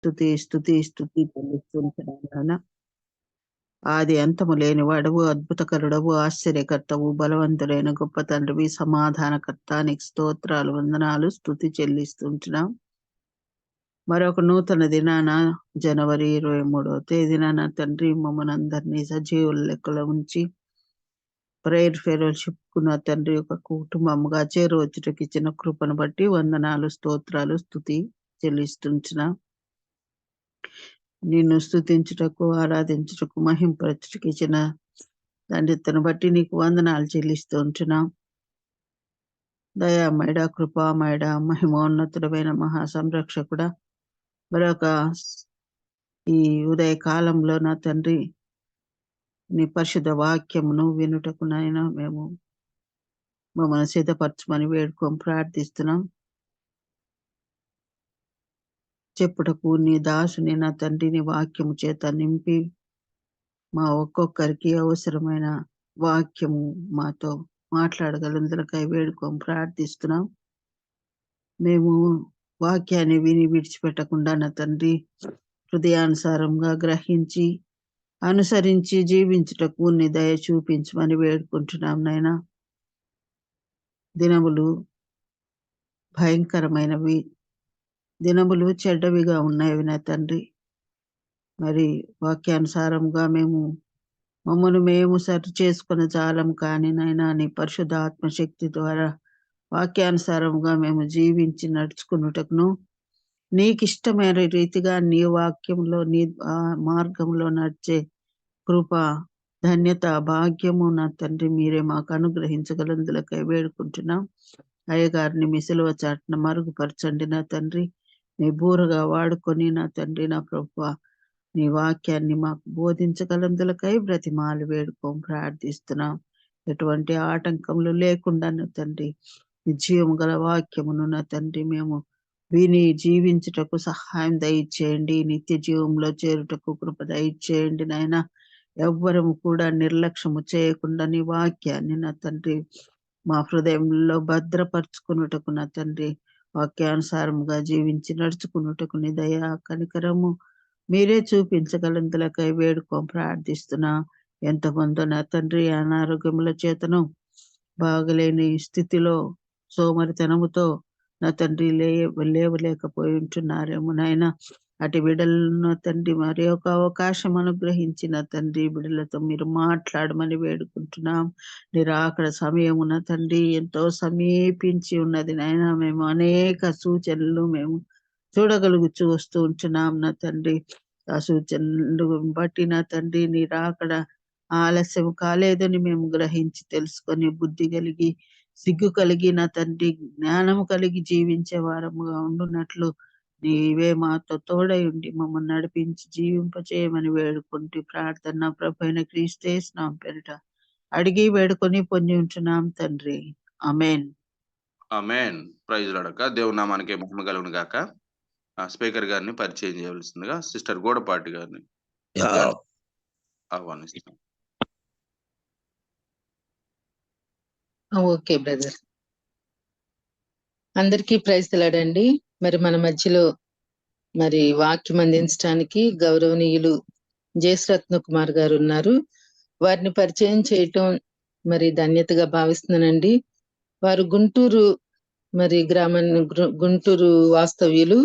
స్తుతి స్తుతి స్తుతి చెల్లిస్తుంటున్నాను నాయన. ఆది అంతము లేని వాడవు, అద్భుతకరుడవు, ఆశ్చర్యకర్తవు, బలవంతుడైన గొప్ప తండ్రివి, సమాధానకర్త. నీకు స్తోత్రాలు, వందనాలు, స్తుతి చెల్లిస్తుంటున్నాం. మరొక నూతన దినాన జనవరి 23వ తేదీన నా తండ్రి మమ్మల్ని అందరినీ సజీవుల లెక్కలో ఉంచి ప్రేయర్ ఫెలోషిప్ కు నా తండ్రి ఒక కుటుంబముగా చేరువచ్చుటకు ఇచ్చిన కృపను బట్టి వందనాలు, స్తోత్రాలు, స్తుతి చెల్లిస్తుంటున్నాం. నిన్ను స్తుతించుటకు, ఆరాధించుటకు, మహింపరచుటకు ఇచ్చిన తండ్రితను బట్టి నీకు వందనాలు చెల్లిస్తూ ఉంటున్నాం. దయామయడ, కృపామయడ, మహిమోన్నతుడమైన మహా సంరక్షకుడా, మరొక ఈ ఉదయ కాలంలో నా తండ్రి నీ పరిశుద్ధ వాక్యమును వినుటకు నాయన మేము మమ్మల్ని సిద్ధపరచమని వేడుకొని ప్రార్థిస్తున్నాం. చెప్పుటకు నీ దాసుని నా తండ్రి నీ వాక్యము చేత నింపి మా ఒక్కొక్కరికి అవసరమైన వాక్యము మాతో మాట్లాడగలందరికై వేడుకొని ప్రార్థిస్తున్నాం. మేము వాక్యాన్ని విని విడిచిపెట్టకుండా నా తండ్రి హృదయానుసారంగా గ్రహించి అనుసరించి జీవించుటకు నీ దయ చూపించమని వేడుకుంటున్నాం నాయన. దినములు భయంకరమైనవి, దినములు చెడ్డవిగా ఉన్నాయి నా తండ్రి. మరి వాక్యానుసారంగా మమ్మల్ని మేము సరి చేసుకున్న జాలం కానీ నైనా నీ పరిశుద్ధ ఆత్మశక్తి ద్వారా వాక్యానుసారంగా మేము జీవించి నడుచుకున్నటకును నీకు ఇష్టమైన రీతిగా నీ వాక్యంలో నీ మార్గంలో నడిచే కృప, ధన్యత, భాగ్యము నా తండ్రి మీరే మాకు అనుగ్రహించగలందులకై వేడుకుంటున్నాం. అయ్యగారిని మీ సిలువ చాటున మరుగుపరచండి నా తండ్రి. మీ బూరగా వాడుకొని నా తండ్రి నా ప్రభువా నీ వాక్యాన్ని మాకు బోధించగలందులకై బ్రతిమాలు వేడుకోం ప్రార్థిస్తున్నాం. ఎటువంటి ఆటంకములు లేకుండా నా తండ్రి జీవము గల వాక్యమును నా తండ్రి మేము విని జీవించుటకు సహాయం దయచేయండి. నిత్య జీవంలో చేరుటకు కృప దయచేయండి నాయన. ఎవ్వరము కూడా నిర్లక్ష్యము చేయకుండా నీ వాక్యాన్ని నా తండ్రి మా హృదయంలో భద్రపరుచుకున్నటకు నా తండ్రి వాక్యానుసారముగా జీవించి నడుచుకున్నటకు నీ దయా కనికరము మీరే చూపించగలందులకై వేడుకోం ప్రార్థిస్తున్నా. ఎంతమందో నా తండ్రి అనారోగ్యముల చేతను బాగలేని స్థితిలో సోమరితనముతో నా తండ్రి లేవలేకపోయి ఉంటున్నారేమో నాయన. అటు బిడ్డలను తండ్రి మరి ఒక అవకాశం అనుగ్రహించిన తండ్రి బిడ్డలతో మీరు మాట్లాడమని వేడుకుంటున్నాం. నిరాకడ సమయమున తండ్రి ఎంతో సమీపించి ఉన్నది నాయన. మేము అనేక సూచనలు మేము చూడగలుగుతూ వస్తూ ఉంటున్నాం నా తండ్రి. ఆ సూచనలు బట్టి నా తండ్రి నీ రాకడ ఆలస్యం కాలేదని మేము గ్రహించి తెలుసుకొని బుద్ధి కలిగి సిగ్గు కలిగి నా తండ్రి జ్ఞానము కలిగి జీవించే వారముగా ఉండున్నట్లు నీవే మాతో తోడై ఉండి మమ్మల్ని నడిపించి జీవింపచేయమని వేడుకుంటూ ప్రార్థన ప్రభైన క్రీస్తేస్తున్నాం పేరిట అడిగి వేడుకొని పొంది ఉంటున్నాం తండ్రి. ఆమేన్. ఆమేన్. Praise Lord. దేవుని నామానికి మహిమ కలుగును గాక. స్పీకర్ గారిని పరిచయం చేయవలసిందిగా సిస్టర్ గోడపాటి గారిని ఆహ్వానిస్తున్నాం. Okay brother. అందరికీ ప్రైజ్ లార్డ్. మరి మన మధ్యలో మరి వాక్యం అందించడానికి గౌరవనీయులు జయశ్రత్న కుమార్ గారు ఉన్నారు. వారిని పరిచయం చేయటం మరి ధన్యతగా భావిస్తున్నానండి. వారు గుంటూరు మరి గుంటూరు వాస్తవ్యులు.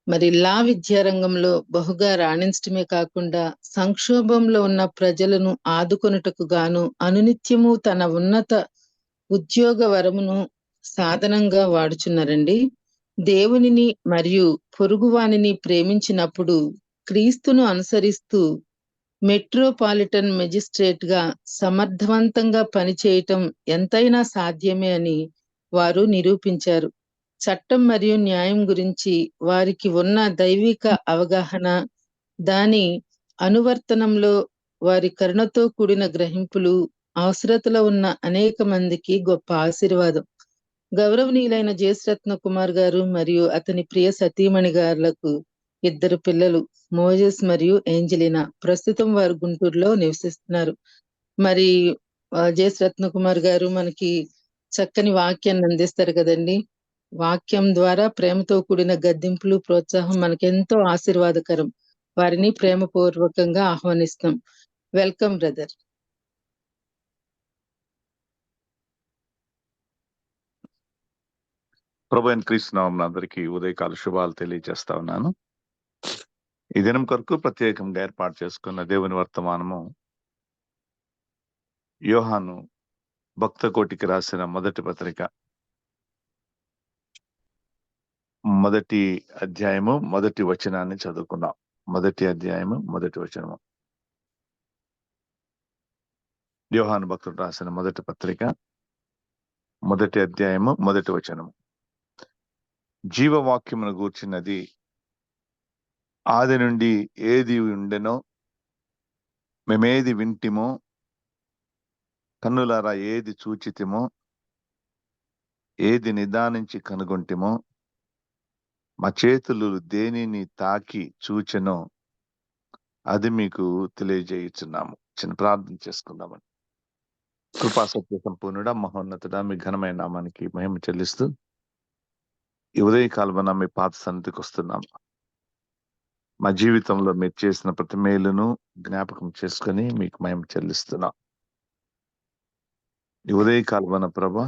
మరి లా విద్యారంగంలో బహుగా రాణించటమే కాకుండా సంక్షోభంలో ఉన్న ప్రజలను ఆదుకొనుటకు గాను అనునిత్యము తన ఉన్నత ఉద్యోగ వరమును సాధనంగా వాడుచున్నారండి. దేవునిని మరియు పొరుగువానిని ప్రేమించినప్పుడు క్రీస్తును అనుసరిస్తూ మెట్రోపాలిటన్ మెజిస్ట్రేట్ గా సమర్థవంతంగా పనిచేయటం ఎంతైనా సాధ్యమే అని వారు నిరూపించారు. చట్టం మరియు న్యాయం గురించి వారికి ఉన్న దైవిక అవగాహన, దాని అనువర్తనంలో వారి కరుణతో కూడిన గ్రహింపులు అవసరతలో ఉన్న అనేక మందికి గొప్ప ఆశీర్వాదం. గౌరవనీయులైన జయశ్రత్న కుమార్ గారు మరియు అతని ప్రియ సతీమణి గారులకు 2 పిల్లలు మోజెస్ మరియు ఏంజలినా. ప్రస్తుతం వారు గుంటూరులో నివసిస్తున్నారు. మరి జయశ్రత్న కుమార్ గారు మనకి చక్కని వాక్యాన్ని అందిస్తారు కదండి. వాక్యం ద్వారా ప్రేమతో కూడిన గద్దింపులు, ప్రోత్సాహం మనకెంతో ఆశీర్వాదకరం. వారిని ప్రేమపూర్వకంగా ఆహ్వానిస్తాం. Welcome brother. ప్రభు అయిన క్రీస్తు నామమున అందరికీ ఉదయకాల శుభాలు తెలియజేస్తా ఉన్నాను. ఈ దినం కొరకు ప్రత్యేకంగా ఏర్పాటు చేసుకున్న దేవుని వర్తమానము యోహాను భక్త కోటికి రాసిన మొదటి పత్రిక 1వ అధ్యాయము 1వ వచనాన్ని చదువుకుందాం. 1వ అధ్యాయము 1వ వచనము. యోహాను భక్తుడు రాసిన మొదటి పత్రిక 1వ అధ్యాయము 1వ వచనము. జీవవాక్యమును గూర్చినది ఆది నుండి ఏది ఉండెనో మేమేది వింటిమో కన్నులారా ఏది చూచితిమో ఏది నిదానించి కనుగొంటిమో మా చేతులు దేనిని తాకి చూచెనో అది మీకు తెలియజేయుచున్నాము. చిన్న ప్రార్థన చేసుకుందామని. కృపా సత్య సంపూర్ణుడా, మహోన్నతుడా, మీ ఘనమైన నామానికి మహిమ చెల్లిస్తూ ఈ ఉదయకాలమున మీ పాత సన్నిధికి వస్తున్నాం. మా జీవితంలో మీరు చేసిన ప్రతి మేలును జ్ఞాపకం చేసుకుని మీకు మహిమ చెల్లిస్తున్నాం. ఈ ఉదయకాలమున ప్రభా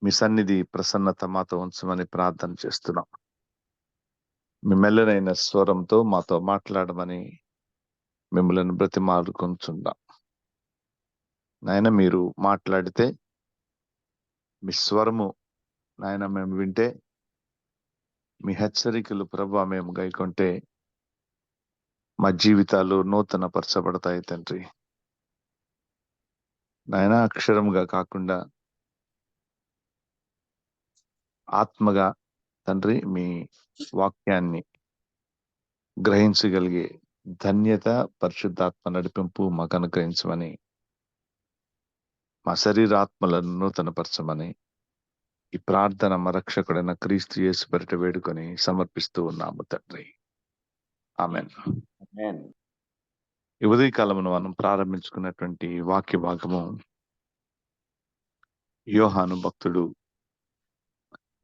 మీ సన్నిధి ప్రసన్నత మాతో ఉంచమని ప్రార్థన చేస్తున్నాం. మీ మెల్లనైన స్వరంతో మాతో మాట్లాడమని మిమ్మల్ని బ్రతిమాలుకుంటున్నాం. నాయన మీరు మాట్లాడితే మీ స్వరము నాయన మేము వింటే, మీ హెచ్చరికలు ప్రభా మేము గైకొంటే మా జీవితాలు నూతన పరచబడతాయి తండ్రి. నాయన అక్షరముగా కాకుండా ఆత్మగా తండ్రి మీ వాక్యాన్ని గ్రహించగలిగే ధన్యత, పరిశుద్ధాత్మ నడిపింపు మాకు అనుగ్రహించమని, మా శరీరాత్మలను నూతనపరచమని ఈ ప్రార్థన మా రక్షకుడైన క్రీస్తు యేసు పేరిట వేడుకొని సమర్పిస్తూ ఉన్నాము తండ్రి. ఆమేన్. ఈ ఉదయకాలమును మనం ప్రారంభించుకున్నటువంటి వాక్య భాగము యోహాను భక్తుడు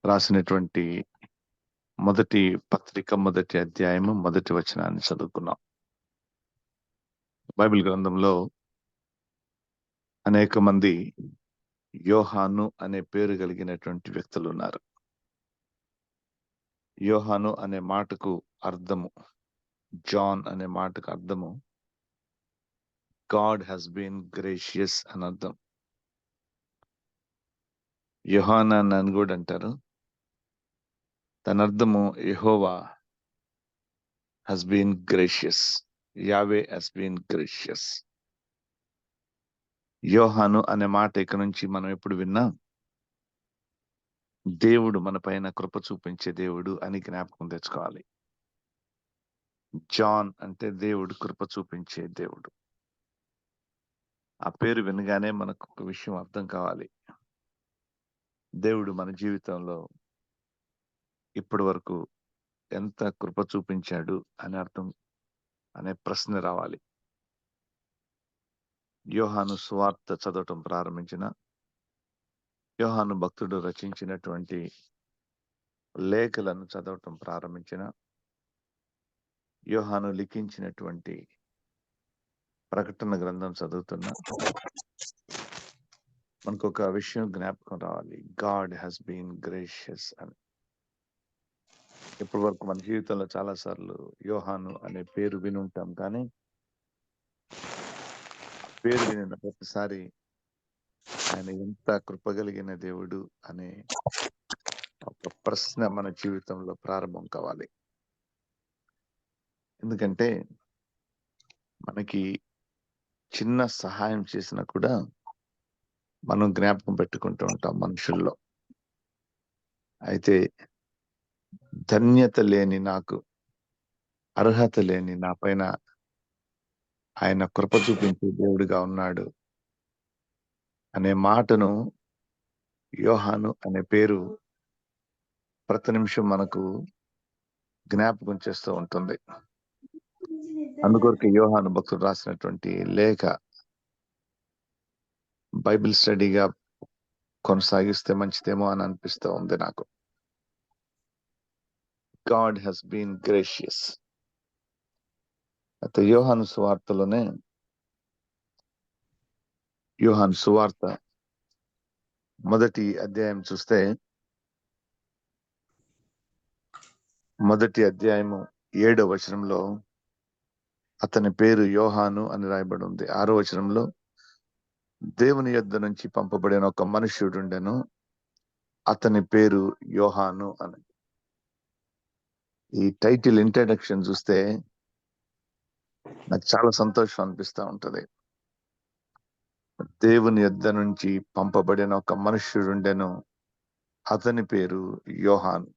రాసినటువంటి మొదటి పత్రిక 1వ అధ్యాయము 1వ వచనాన్ని చదువుకున్నాం. బైబిల్ గ్రంథంలో అనేక మంది యోహాను అనే పేరు కలిగినటువంటి వ్యక్తులు ఉన్నారు. యోహాను అనే మాటకు అర్థము, జాన్ అనే మాటకు అర్థము గాడ్ హ్యాస్ బీన్ గ్రేషియస్ అని అర్థం. యోహానాన్ అని కూడా అంటారు. తన అర్థము యెహోవా has been gracious. యావే has been gracious. యోహాను అనే మాట ఇక నుంచి మనం ఎప్పుడు విన్నా దేవుడు మన పైన కృప చూపించే దేవుడు అని జ్ఞాపకం తెచ్చుకోవాలి. జాన్ అంటే దేవుడు కృప చూపించే దేవుడు. ఆ పేరు వినగానే మనకు ఒక విషయం అర్థం కావాలి. దేవుడు మన జీవితంలో ఇప్పటి వరకు ఎంత కృప చూపించాడు అని అర్థం అనే ప్రశ్న రావాలి. యోహాను సువార్త చదవటం ప్రారంభించిన, యోహాను భక్తుడు రచించినటువంటి లేఖలను చదవటం ప్రారంభించిన, యోహాను లిఖించినటువంటి ప్రకటన గ్రంథం చదువుతున్నా మనకు ఒక విషయం జ్ఞాపకం రావాలి. గాడ్ హ్యాస్ బీన్ గ్రేషియస్ అని. ఇప్పటి వరకు మన జీవితంలో చాలా సార్లు యోహాను అనే పేరు వినుంటాం, కానీ పేరు వినిన ప్రతిసారి ఆయన ఎంత కృపగలిగిన దేవుడు అనే ఒక ప్రశ్న మన జీవితంలో ప్రారంభం కావాలి. ఎందుకంటే మనకి చిన్న సహాయం చేసినా కూడా మనం జ్ఞాపకం పెట్టుకుంటూ ఉంటాం మనుషుల్లో. అయితే ధన్యత లేని నాకు, అర్హత లేని నా పైన ఆయన కృప చూపించే దేవుడిగా ఉన్నాడు అనే మాటను యోహాను అనే పేరు ప్రతి నిమిషం మనకు జ్ఞాపకం చేస్తూ ఉంటుంది. అందుకొరకు యోహాను భక్తుడు రాసినటువంటి లేఖ బైబిల్ స్టడీగా కొనసాగిస్తే మంచిదేమో అని అనిపిస్తూ ఉంది నాకు. God has been gracious. అయితే యోహాను సువార్తలోనే, యోహాను సువార్త మొదటి అధ్యాయం చూస్తే, మొదటి అధ్యాయము 7వ వచనంలో అతని పేరు యోహాను అని రాయబడి ఉంది. 6వ వచనంలో దేవుని యొద్ద నుంచి పంపబడిన ఒక మనుష్యుడుండెను, అతని పేరు యోహాను అని. ఈ టైటిల్ ఇంట్రడక్షన్ చూస్తే నాకు చాలా సంతోషం అనిపిస్తూ ఉంటది. దేవుని యొద్ద నుంచి పంపబడిన ఒక మనుష్యుడుండెను, అతని పేరు యోహాను.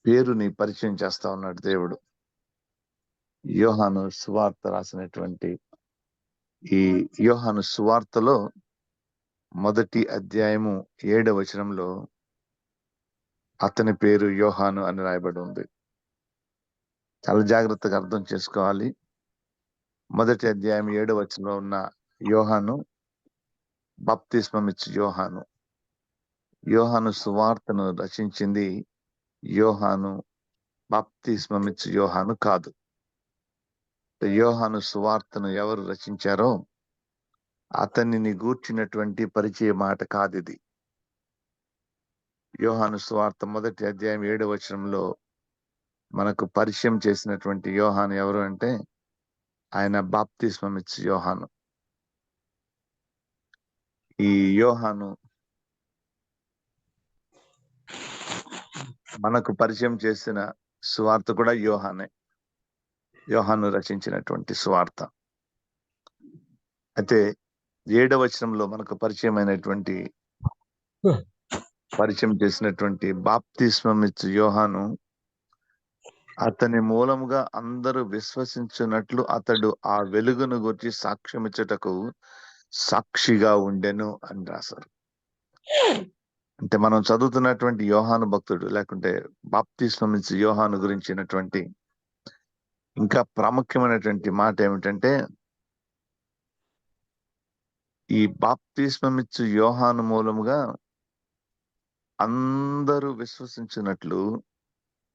పేరుని పరిచయం చేస్తా ఉన్నాడు దేవుడు. యోహాను సువార్త రాసినటువంటి ఈ యోహాను సువార్తలో మొదటి అధ్యాయము 7వ వచనంలో అతని పేరు యోహాను అని రాయబడి ఉంది. చాలా జాగ్రత్తగా అర్థం చేసుకోవాలి. మొదటి అధ్యాయం 7వ వచనంలో ఉన్న యోహాను బాప్తిస్మమిచ్చు యోహాను. యోహాను సువార్తను రచించింది యోహాను, బాప్తిస్మమిచ్చు యోహాను కాదు. యోహాను సువార్తను ఎవరు రచించారో అతనిని గూర్చినటువంటి పరిచయ మాట కాదిది. యోహాను సువార్త మొదటి అధ్యాయం 7వ వచనంలో మనకు పరిచయం చేసినటువంటి యోహాను ఎవరు అంటే ఆయన బాప్తిస్మమిచ్చు యోహాను. ఈ యోహాను మనకు పరిచయం చేసిన సువార్త కూడా యోహానే. యోహాను రచించినటువంటి సువార్త. అయితే 7వ వచనంలో మనకు పరిచయం చేసినటువంటి బాప్తిస్మమిచ్చు యోహాను, అతని మూలముగా అందరూ విశ్వసించున్నట్లు అతడు ఆ వెలుగును గురించి సాక్ష్యమిచ్చుటకు సాక్షిగా ఉండెను అని రాశారు. అంటే మనం చదువుతున్నటువంటి యోహాను భక్తుడు, లేకుంటే బాప్తిస్మమిచ్చు యోహాను గురించినటువంటి ఇంకా ప్రాముఖ్యమైనటువంటి మాట ఏమిటంటే, ఈ బాప్తిస్మమిచ్చు యోహాను మూలముగా అందరూ విశ్వసించినట్లు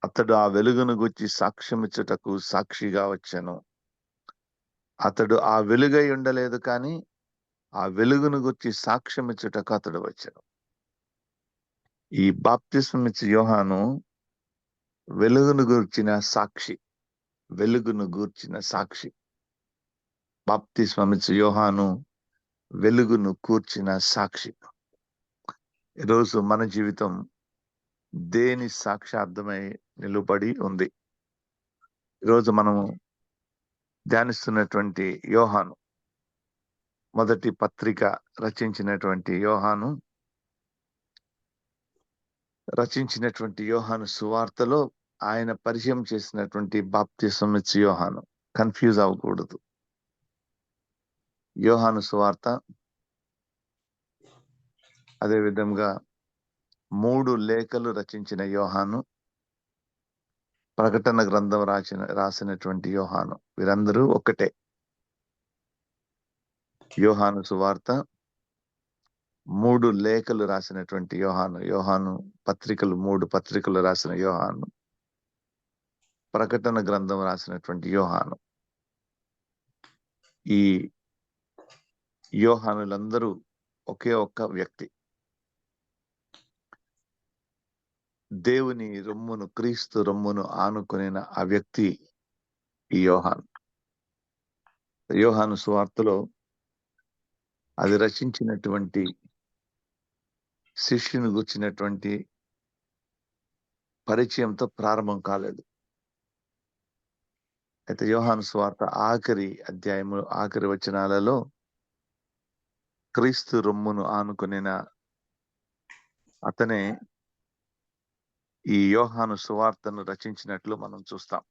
అతడు ఆ వెలుగును గురించి సాక్ష్యమిచ్చుటకు సాక్షిగా వచ్చెను. అతడు ఆ వెలుగై ఉండలేదు, కానీ ఆ వెలుగును గురించి సాక్ష్యమిచ్చుటకు అతడు వచ్చెను. ఈ బాప్తిస్మమిచ్చు యోహాను వెలుగును గూర్చిన సాక్షి. వెలుగును గూర్చిన సాక్షి. బాప్తిస్మమిచ్చు యోహాను వెలుగును కూర్చిన సాక్షి. ఈరోజు మన జీవితం దేని సాక్షార్థమై నిలబడి ఉంది? ఈరోజు మనము ధ్యానిస్తున్నటువంటి యోహాను, మొదటి పత్రిక రచించినటువంటి యోహాను సువార్తలో ఆయన పరిచయం చేసినటువంటి బాప్తిస్మమిచ్చు యోహాను. కన్ఫ్యూజ్ అవ్వకూడదు. యోహాను సువార్త అదే విధంగా 3 లేఖలు రచించిన యోహాను, ప్రకటన గ్రంథం రాసినటువంటి యోహాను, వీరందరూ ఒక్కటే. యోహాను సువార్త 3 లేఖలు రాసినటువంటి యోహాను పత్రికలు 3 పత్రికలు రాసిన యోహాను, ప్రకటన గ్రంథం రాసినటువంటి యోహాను. ఈ యోహానులందరూ ఒకే ఒక్క వ్యక్తి. దేవుని రొమ్మును, క్రీస్తు రొమ్మును ఆనుకునిన ఆ వ్యక్తి ఈ యోహాను. యోహాను సువార్తలో అది రచించినటువంటి శిష్యుని గుర్చినటువంటి పరిచయంతో ప్రారంభం కాలేదు. అయితే యోహాను సువార్త ఆఖరి అధ్యాయము, ఆఖరి వచనాలలో క్రీస్తు రొమ్మును ఆనుకునిన అతనే ఈ యోహాను సువార్తను రచించినట్లు మనం చూస్తాం.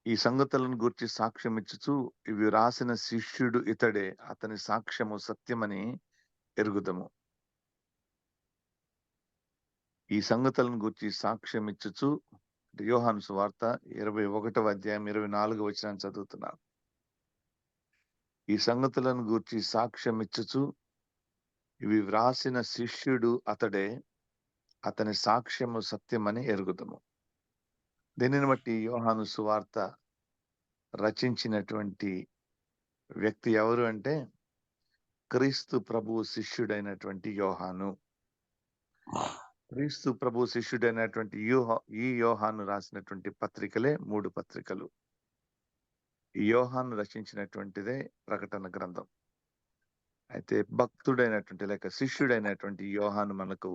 ఈ సంగతులను గూర్చి సాక్ష్యం ఇచ్చుచు ఇవి రాసిన శిష్యుడు ఇతడే, అతని సాక్ష్యము సత్యమని ఎరుగుదము. ఈ సంగతులను గూర్చి సాక్ష్యం ఇచ్చుచు, యోహాను సువార్త 21వ అధ్యాయం 24వ వచనాన్ని చదువుతున్నాను. ఈ సంగతులను గూర్చి సాక్ష్యం ఇచ్చుచు ఇవి వ్రాసిన శిష్యుడు అతడే, అతని సాక్ష్యము సత్యమని ఎరుగుదము. దీనిని బట్టి యోహాను సువార్త రచించినటువంటి వ్యక్తి ఎవరు అంటే క్రీస్తు ప్రభువు శిష్యుడైనటువంటి యోహాను. క్రీస్తు ప్రభు శిష్యుడైనటువంటి ఈ యోహాను రాసినటువంటి పత్రికలే 3 పత్రికలు. ఈ యోహాను రచించినటువంటిదే ప్రకటన గ్రంథం. అయితే భక్తుడైనటువంటి లేక శిష్యుడైనటువంటి యోహాను మనకు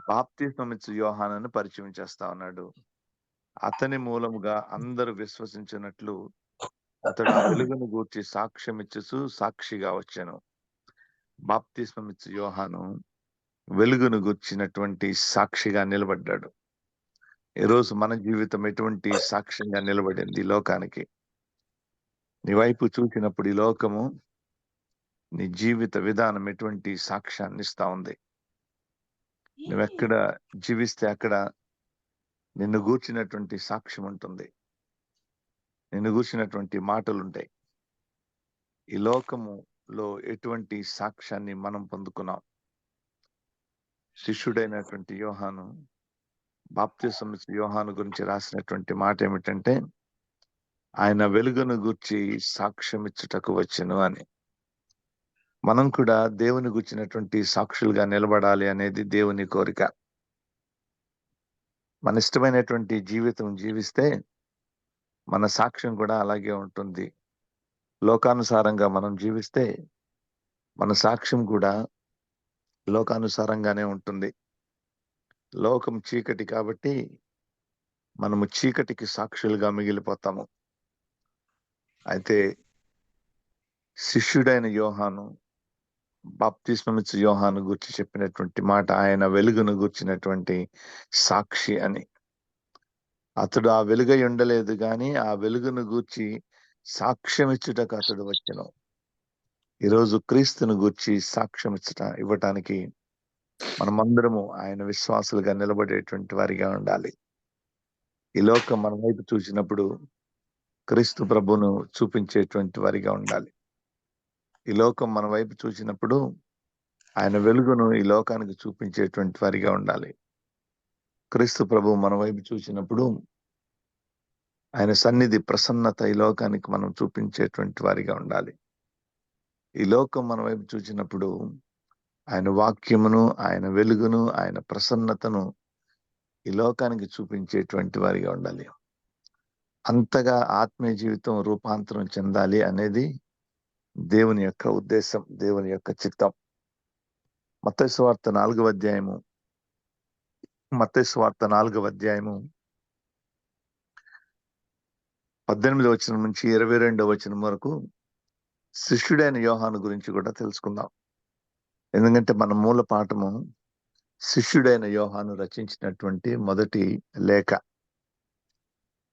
బాప్తిస్మమిచ్చు యోహానును పరిచయం చేస్తా ఉన్నాడు. అతని మూలముగా అందరూ విశ్వసించినట్లు అతడు ఆ వెలుగును గూర్చి సాక్ష్యం ఇచ్చుచు సాక్షిగా వచ్చెను. బాప్తిస్మమిచ్చు యోహాను వెలుగును గూర్చినటువంటి సాక్షిగా నిలబడ్డాడు. ఈరోజు మన జీవితం ఎటువంటి సాక్ష్యంగా నిలబడింది ఈ లోకానికి? నీ వైపు చూసినప్పుడు ఈ లోకము నీ జీవిత విధానం ఎటువంటి సాక్ష్యాన్ని ఇస్తా ఉంది? నువ్వెక్కడ జీవిస్తే అక్కడ నిన్ను గూర్చినటువంటి సాక్ష్యం ఉంటుంది, నిన్ను గూర్చినటువంటి మాటలు ఉంటాయి. ఈ లోకములో ఎటువంటి సాక్ష్యాన్ని మనం పొందుకున్నాం? శిష్యుడైనటువంటి యోహాను, బాప్తిసం యోహాను గురించి రాసినటువంటి మాట ఏమిటంటే ఆయన వెలుగును గూర్చి సాక్ష్యం ఇచ్చుటకు వచ్చెను అని. మనం కూడా దేవుని గూర్చినటువంటి సాక్షులుగా నిలబడాలి అనేది దేవుని కోరిక. మన ఇష్టమైనటువంటి జీవితం జీవిస్తే మన సాక్ష్యం కూడా అలాగే ఉంటుంది. లోకానుసారంగా మనం జీవిస్తే మన సాక్ష్యం కూడా లోకానుసారంగానే ఉంటుంది. లోకం చీకటి కాబట్టి మనము చీకటికి సాక్షులుగా మిగిలిపోతాము. అయితే శిష్యుడైన యోహాను, బాప్తిస్మమిచ్చు యోహాను గురించి చెప్పినటువంటి మాట ఆయన వెలుగును గూర్చినటువంటి సాక్షి అని. అతడు ఆ వెలుగై ఉండలేదు గాని ఆ వెలుగును గూర్చి సాక్ష్యం ఇచ్చుటకు అతడు వచ్చెను. ఈరోజు క్రీస్తును గూర్చి సాక్ష్యం ఇవ్వటానికి మనమందరము ఆయన విశ్వాసులుగా నిలబడేటువంటి వారిగా ఉండాలి. ఈ లోకం మన వైపు చూసినప్పుడు క్రీస్తు ప్రభువును చూపించేటువంటి వారిగా ఉండాలి. ఈ లోకం మన వైపు చూసినప్పుడు ఆయన వెలుగును ఈ లోకానికి చూపించేటువంటి వారిగా ఉండాలి. క్రీస్తు ప్రభువు మన వైపు చూసినప్పుడు ఆయన సన్నిధి ప్రసన్నత ఈ లోకానికి మనం చూపించేటువంటి వారిగా ఉండాలి. ఈ లోకం మన వైపు చూసినప్పుడు ఆయన వాక్యమును, ఆయన వెలుగును, ఆయన ప్రసన్నతను ఈ లోకానికి చూపించేటువంటి వారిగా ఉండాలి. అంతగా ఆత్మీయ జీవితం రూపాంతరం చెందాలి అనేది దేవుని యొక్క ఉద్దేశం, దేవుని యొక్క చిత్తం. మత్తయి సువార్త 4వ అధ్యాయము 18వ వచనం నుంచి 22వ వచనం వరకు శిష్యుడైన యోహాను గురించి కూడా తెలుసుకుందాం. ఎందుకంటే మన మూల పాఠము శిష్యుడైన యోహాను రచించినటువంటి మొదటి లేఖ.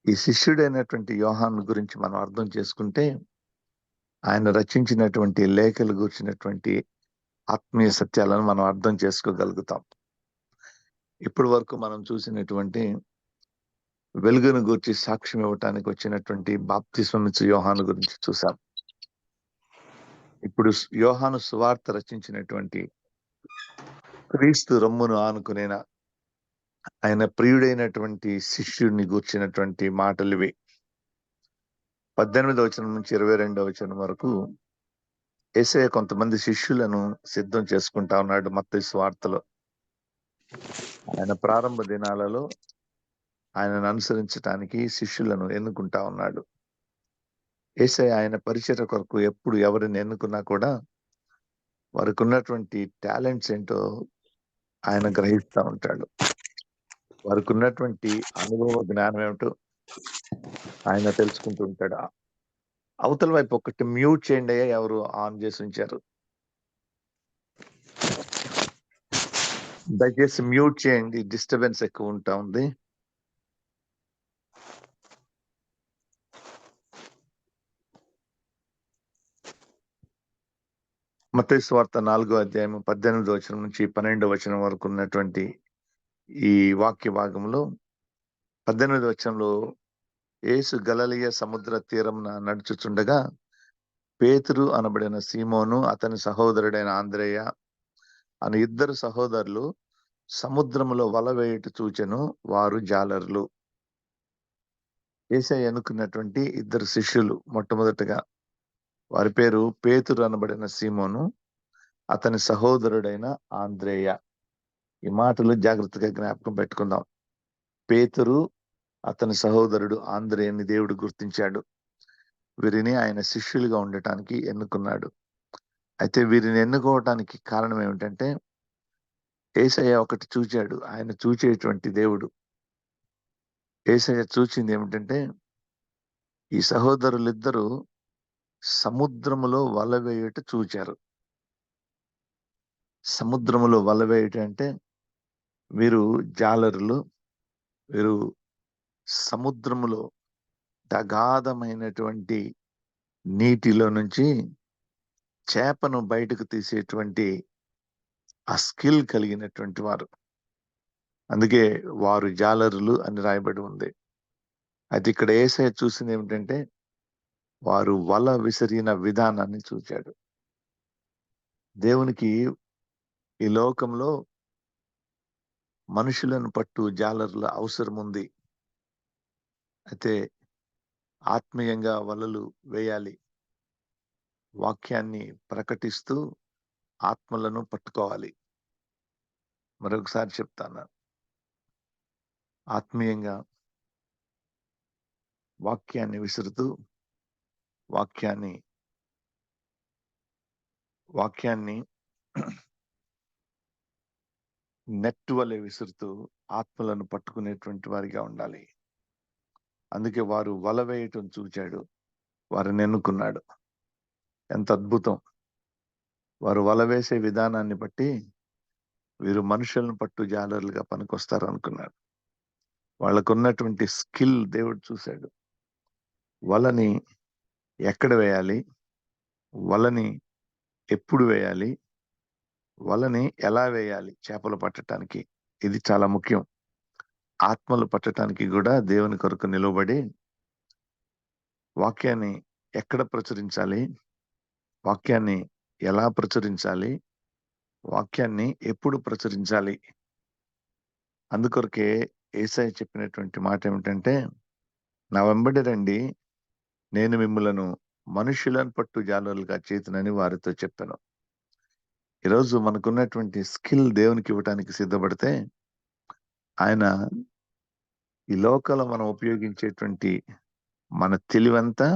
ఈ శిష్యుడైనటువంటి యోహాను గురించి మనం అర్థం చేసుకుంటే ఆయన రచించినటువంటి లేఖలు గురించినటువంటి ఆత్మీయ సత్యాలను మనం అర్థం చేసుకోగలుగుతాం. ఇప్పటి వరకు మనం చూసినటువంటి వెలుగును గూర్చి సాక్ష్యం ఇవ్వటానికి వచ్చినటువంటి బాప్తిస్మమిచ్చు యోహాను గురించి చూసాం. ఇప్పుడు యోహాను సువార్త రచించినటువంటి క్రీస్తు రొమ్మును ఆనుకునేన ఆయన ప్రియుడైనటువంటి శిష్యుడిని గూర్చినటువంటి మాటలు ఇవి. 18వ వచనం నుంచి 22వ వచనం వరకు యేసయ్య కొంతమంది శిష్యులను సిద్ధం చేసుకుంటా ఉన్నాడు. మత్తయి సువార్తలో ఆయన ప్రారంభ దినాలలో ఆయనను అనుసరించడానికి శిష్యులను ఎన్నుకుంటా ఉన్నాడు. యేసయ్య ఆయన పరిచర్య కొరకు ఎప్పుడు ఎవరిని ఎన్నుకున్నా కూడా వారికి ఉన్నటువంటి టాలెంట్స్ ఏంటో ఆయన గ్రహిస్తూ ఉంటాడు. వారికి ఉన్నటువంటి అనుభవ జ్ఞానం ఏమిటో ఆయన తెలుసుకుంటూ ఉంటాడు. అవతల వైపు ఒకటి మ్యూట్ చేయండి అయ్యా, ఎవరు ఆన్ చేసి ఉంచారు? దయచేసి మ్యూట్ చేయండి, డిస్టర్బెన్స్ ఎక్కువ ఉంటా ఉంది. మత్తయి సువార్త 4వ అధ్యాయం 18వ వచనం నుంచి 12వ వచనం వరకు ఉన్నటువంటి ఈ వాక్య భాగంలో 18వ వచనంలో యేసు గలిలయ సముద్ర తీరమున నడుచుచుండగా పేతురు అనబడిన సీమోను అతని సహోదరుడైన ఆంద్రేయ అని ఇద్దరు సహోదరులు సముద్రములో వల వేయుట చూచెను, వారు జాలరులు. యేసయ్య ఎన్నుకున్నటువంటి ఇద్దరు శిష్యులు మొట్టమొదటగా వారి పేరు పేతురు అనబడిన సీమోను, అతని సహోదరుడైన ఆంద్రేయ. ఈ మాటలు జాగ్రత్తగా జ్ఞాపకం పెట్టుకుందాం. పేతురు అతని సహోదరుడు ఆంద్రేయని దేవుడు గుర్తించాడు. వీరిని ఆయన శిష్యులుగా ఉండటానికి ఎన్నుకున్నాడు. అయితే వీరిని ఎన్నుకోవటానికి కారణం ఏమిటంటే యేసయ్య ఒకటి చూచాడు. ఆయన చూచేటువంటి దేవుడు. యేసయ్య చూచింది ఏమిటంటే ఈ సహోదరులిద్దరూ సముద్రములో వల వేయుట చూచారు. సముద్రములో వల వేయుట అంటే వీరు జాలరులు. వీరు సముద్రములో అగాధమైనటువంటి నీటిలో నుంచి చేపను బయటకు తీసేటువంటి ఆ స్కిల్ కలిగినటువంటి వారు. అందుకే వారు జాలరులు అని రాయబడి ఉంది. అయితే ఇక్కడ యేసయ్య చూసింది ఏమిటంటే వారు వల విసిరిన విధానాన్ని చూచాడు. దేవునికి ఈ లోకంలో మనుషులను పట్టు జాలరుల అవసరం ఉంది. అయితే ఆత్మీయంగా వలలు వేయాలి. వాక్యాన్ని ప్రకటిస్తూ ఆత్మలను పట్టుకోవాలి. మరొకసారి చెప్తాను, ఆత్మీయంగా వాక్యాన్ని విసురుతూ వాక్యాన్ని నెట్ వలె విసురుతూ ఆత్మలను పట్టుకునేటువంటి వారిగా ఉండాలి. అందుకే వారు వల వేయటం చూచాడు, వారిని ఎన్నుకున్నాడు. ఎంత అద్భుతం! వారు వల వేసే విధానాన్ని బట్టి వీరు మనుషులను పట్టు జాలరులుగా పనికొస్తారు అనుకున్నాడు. వాళ్ళకున్నటువంటి స్కిల్ దేవుడు చూశాడు. వలని ఎక్కడ వేయాలి, వలని ఎప్పుడు వేయాలి, వలని ఎలా వేయాలి చేపలు పట్టడానికి, ఇది చాలా ముఖ్యం. ఆత్మలు పట్టడానికి కూడా దేవుని కొరకు నిలబడి వాక్యాన్ని ఎక్కడ ప్రచురించాలి, వాక్యాన్ని ఎలా ప్రచురించాలి, వాక్యాన్ని ఎప్పుడు ప్రచురించాలి. అందుకొరకే యేసయ్య చెప్పినటువంటి మాట ఏమిటంటే, నా వెంబడి రండి, నేను మిమ్ములను మనుషులను పట్టు జాలరులుగా చేతునని వారితో చెప్పాను. ఈరోజు మనకున్నటువంటి స్కిల్ దేవునికి ఇవ్వటానికి సిద్ధపడితే ఆయన ఈ లోకంలో మనం ఉపయోగించేటువంటి మన తెలివంతా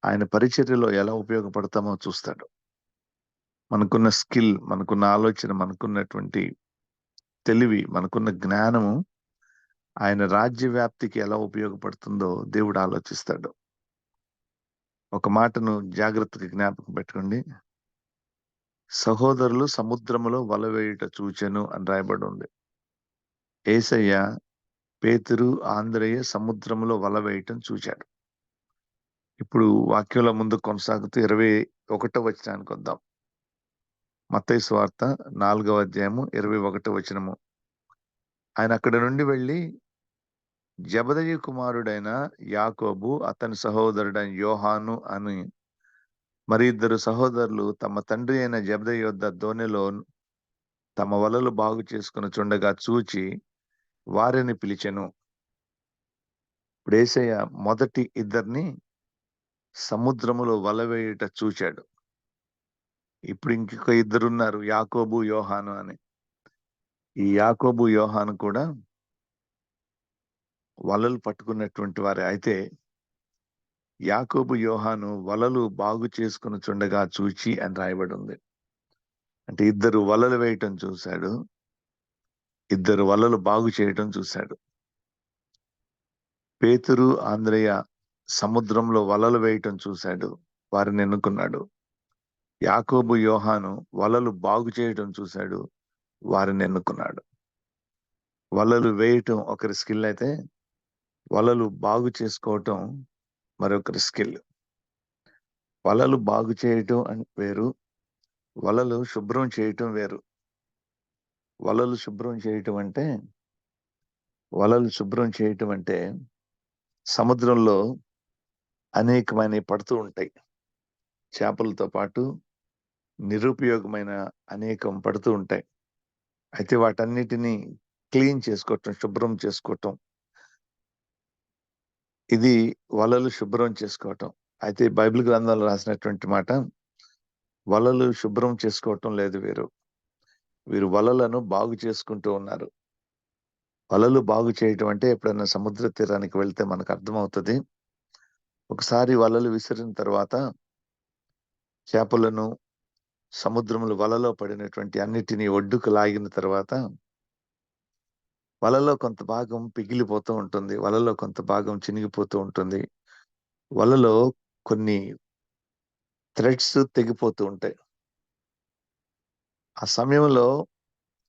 ఆయన పరిచర్యలో ఎలా ఉపయోగపడతామో చూస్తాడు. మనకున్న స్కిల్, మనకున్న ఆలోచన, మనకున్నటువంటి తెలివి, మనకున్న జ్ఞానము ఆయన రాజ్య వ్యాప్తికి ఎలా ఉపయోగపడుతుందో దేవుడు ఆలోచిస్తాడు. ఒక మాటను జాగ్రత్తగా జ్ఞాపకం పెట్టుకోండి. సహోదరులు సముద్రములో వల వేయుట చూచెను అని రాయబడి ఉంది. యేసయ్య పేతురు ఆంద్రేయ సముద్రములో వల వేయటం చూచాడు. ఇప్పుడు వాక్యంలో ముందు కొనసాగుతూ 21వ వచనానికి వద్దాం. మత్తయి సువార్త 4వ అధ్యాయము 21వ వచనము. ఆయన అక్కడి నుండి వెళ్ళి జెబెదయి కుమారుడైన యాకోబు, అతని సహోదరుడైన యోహాను అని మరి ఇద్దరు సహోదరులు తమ తండ్రి అయిన జెబెదయి యొద్ద దోణిలో తమ వలలు బాగు చేసుకుని చుండగా చూచి వారిని పిలిచెను. ఇప్పుడు యేసయ్య మొదటి ఇద్దరిని సముద్రములో వల వేయుట చూచాడు. ఇప్పుడు ఇంకొక ఇద్దరున్నారు, యాకోబు యోహాను అని. ఈ యాకోబు యోహాను కూడా వలలు పట్టుకున్నటువంటి వారే. అయితే యాకోబు యోహాను వలలు బాగు చేసుకుని చుండగా చూచి అని రాయబడి ఉంది. అంటే ఇద్దరు వలలు వేయటం చూశాడు, ఇద్దరు వలలు బాగు చేయటం చూశాడు. పేతురు ఆంద్రేయ సముద్రంలో వలలు వేయటం చూశాడు, వారిని ఎన్నుకున్నాడు. యాకోబు యోహాను వలలు బాగు చేయటం చూశాడు, వారిని ఎన్నుకున్నాడు. వలలు వేయటం ఒకరి స్కిల్ అయితే వలలు బాగు చేసుకోవటం మరొకరి స్కిల్. వలలు బాగు చేయటం అని వేరు, వలలు శుభ్రం చేయటం వేరు. వలలు శుభ్రం చేయటం అంటే సముద్రంలో అనేకమైన పడుతూ ఉంటాయి. చేపలతో పాటు నిరుపయోగమైన అనేకం పడుతూ ఉంటాయి. అయితే వాటన్నిటిని క్లీన్ చేసుకోవటం, శుభ్రం చేసుకోవటం, ఇది వలలు శుభ్రం చేసుకోవటం. అయితే బైబిల్ గ్రంథంలో రాసినటువంటి మాట, వలలు శుభ్రం చేసుకోవటం లేదు వీరు వలలను బాగు చేసుకుంటూ ఉన్నారు. వలలు బాగు చేయటం అంటే ఎప్పుడైనా సముద్ర తీరానికి వెళ్తే మనకు అర్థమవుతుంది. ఒకసారి వలలు విసిరిన తర్వాత చేపలను సముద్రములు వలలో పడినటువంటి అన్నిటినీ ఒడ్డుకు లాగిన తర్వాత వలలో కొంత భాగం పిగిలిపోతూ ఉంటుంది, వలలో కొంత భాగం చినిగిపోతూ ఉంటుంది, వలలో కొన్ని థ్రెడ్స్ తెగిపోతూ ఉంటాయి. ఆ సమయంలో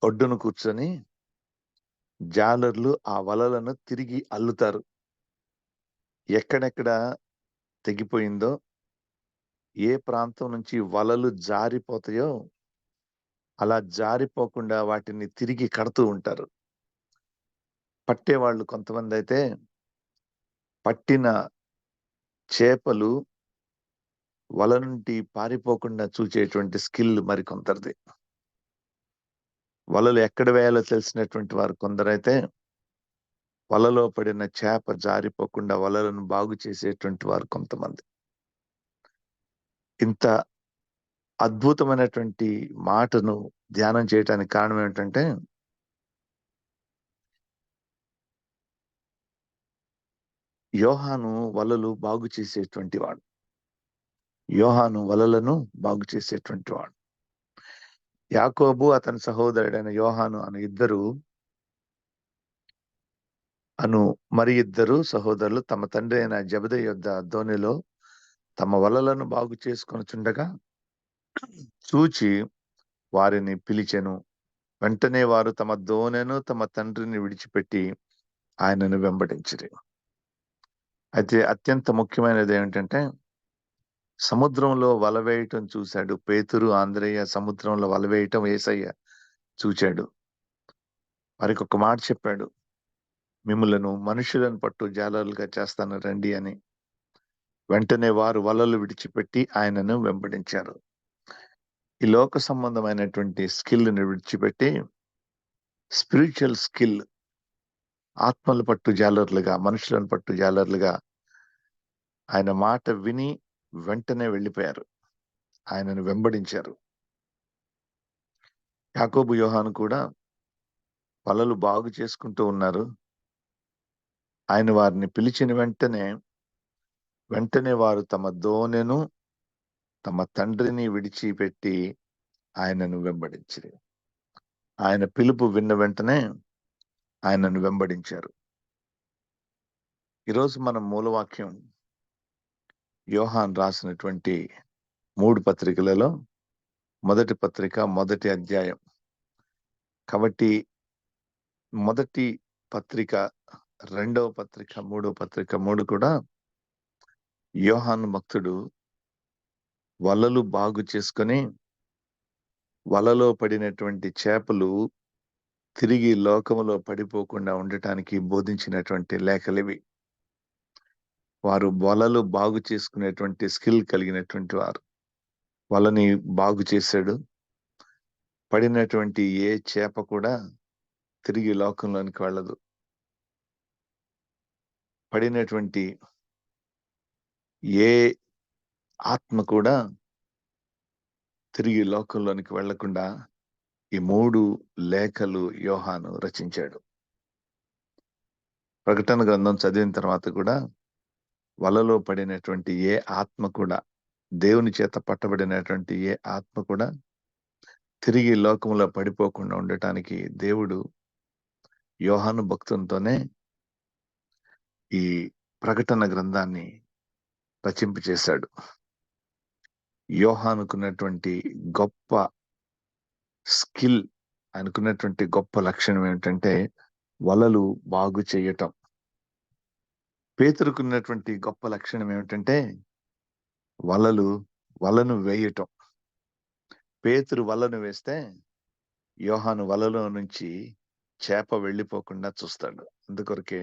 ఒడ్డును కూర్చొని జాలర్లు ఆ వలలను తిరిగి అల్లుతారు. ఎక్కడెక్కడ తెగిపోయిందో, ఏ ప్రాంతం నుంచి వలలు జారిపోతాయో అలా జారిపోకుండా వాటిని తిరిగి కడుతూ ఉంటారు. పట్టేవాళ్ళు కొంతమంది అయితే పట్టిన చేపలు వల నుండి పారిపోకుండా చూచేటువంటి స్కిల్ మరికొందరిది. వలలు ఎక్కడ వేయాలో తెలిసినటువంటి వారు కొందరైతే వలలో పడిన చేప జారిపోకుండా వలలను బాగు చేసేటువంటి వారు కొంతమంది. ఇంత అద్భుతమైనటువంటి మాటను ధ్యానం చేయడానికి కారణం ఏమిటంటే, యోహాను వలలు బాగు చేసేటువంటి వాడు. యోహాను వలలను బాగు చేసేటువంటి వాడు. యాకోబు అతని సహోదరుడైన యోహాను మరి ఇద్దరు సహోదరులు తమ తండ్రి అయిన జెబెదయి యొద్ద దోణిలో తమ వలలను బాగు చేసుకొనుచుండగా చూచి వారిని పిలిచెను. వెంటనే వారు తమ దోణెను తమ తండ్రిని విడిచిపెట్టి ఆయనను వెంబడించిరి. అయితే అత్యంత ముఖ్యమైనది ఏమిటంటే, సముద్రంలో వల వేయటం చూశాడు పేతురు, ఆంద్రేయ. సముద్రంలో వల వేయటం యేసయ్య చూచాడు. వారికి ఒక మాట చెప్పాడు, మిమ్ములను మనుషులను పట్టు జాలరులుగా చేస్తాను రండి అని. వెంటనే వారు వలలు విడిచిపెట్టి ఆయనను వెంబడించారు. ఈ లోక సంబంధమైనటువంటి స్కిల్ని విడిచిపెట్టి స్పిరిచువల్ స్కిల్, ఆత్మల పట్టు జాలరులుగా, మనుషులను పట్టు జాలరులుగా ఆయన మాట విని వెంటనే వెళ్ళిపోయారు, ఆయనను వెంబడించారు. యాకోబు, యోహాను కూడా వలలు బాగు చేసుకుంటూ ఉన్నారు. ఆయన వారిని పిలిచిన వెంటనే వారు తమ దోణెను తమ తండ్రిని విడిచిపెట్టి ఆయనను వెంబడించారు. ఆయన పిలుపు విన్న వెంటనే ఆయనను వెంబడించారు. ఈరోజు మనం మూలవాక్యం యోహాన్ రాసినటువంటి 3 పత్రికలలో మొదటి పత్రిక, మొదటి అధ్యాయం. కాబట్టి మొదటి పత్రిక, రెండవ పత్రిక, మూడవ పత్రిక 3 కూడా యోహాను భక్తుడు వలలు బాగు చేసుకొని వలలో పడినటువంటి చేపలు తిరిగి లోకములో పడిపోకుండా ఉండటానికి బోధించినటువంటి లేఖలివి. వారు వలలు బాగు చేసుకునేటువంటి స్కిల్ కలిగినటువంటి వారు. వలని బాగు చేశాడు. పడినటువంటి ఏ చేప కూడా తిరిగి లోకంలోనికి వెళ్ళదు. పడినటువంటి ఏ ఆత్మ కూడా తిరిగి లోకంలోనికి వెళ్లకుండా ఈ 3 లేఖలు యోహాను రచించాడు. ప్రకటన గ్రంథం చదివిన తర్వాత కూడా వలలో పడినటువంటి ఏ ఆత్మ కూడా, దేవుని చేత పట్టబడినటువంటి ఏ ఆత్మ కూడా తిరిగి లోకంలో పడిపోకుండా ఉండటానికి దేవుడు యోహాను భక్తునితోనే ఈ ప్రకటన గ్రంథాన్ని రచింపచేశాడు. యోహానుకున్నటువంటి గొప్ప స్కిల్, అనుకున్నటువంటి గొప్ప లక్షణం ఏమిటంటే వలలు బాగు చేయటం. పేతురుకున్నటువంటి గొప్ప లక్షణం ఏమిటంటే వలను వేయటం. పేతురు వలను వేస్తే యోహాను వలలో నుంచి చేప వెళ్ళిపోకుండా చూస్తాడు. అందుకొరకే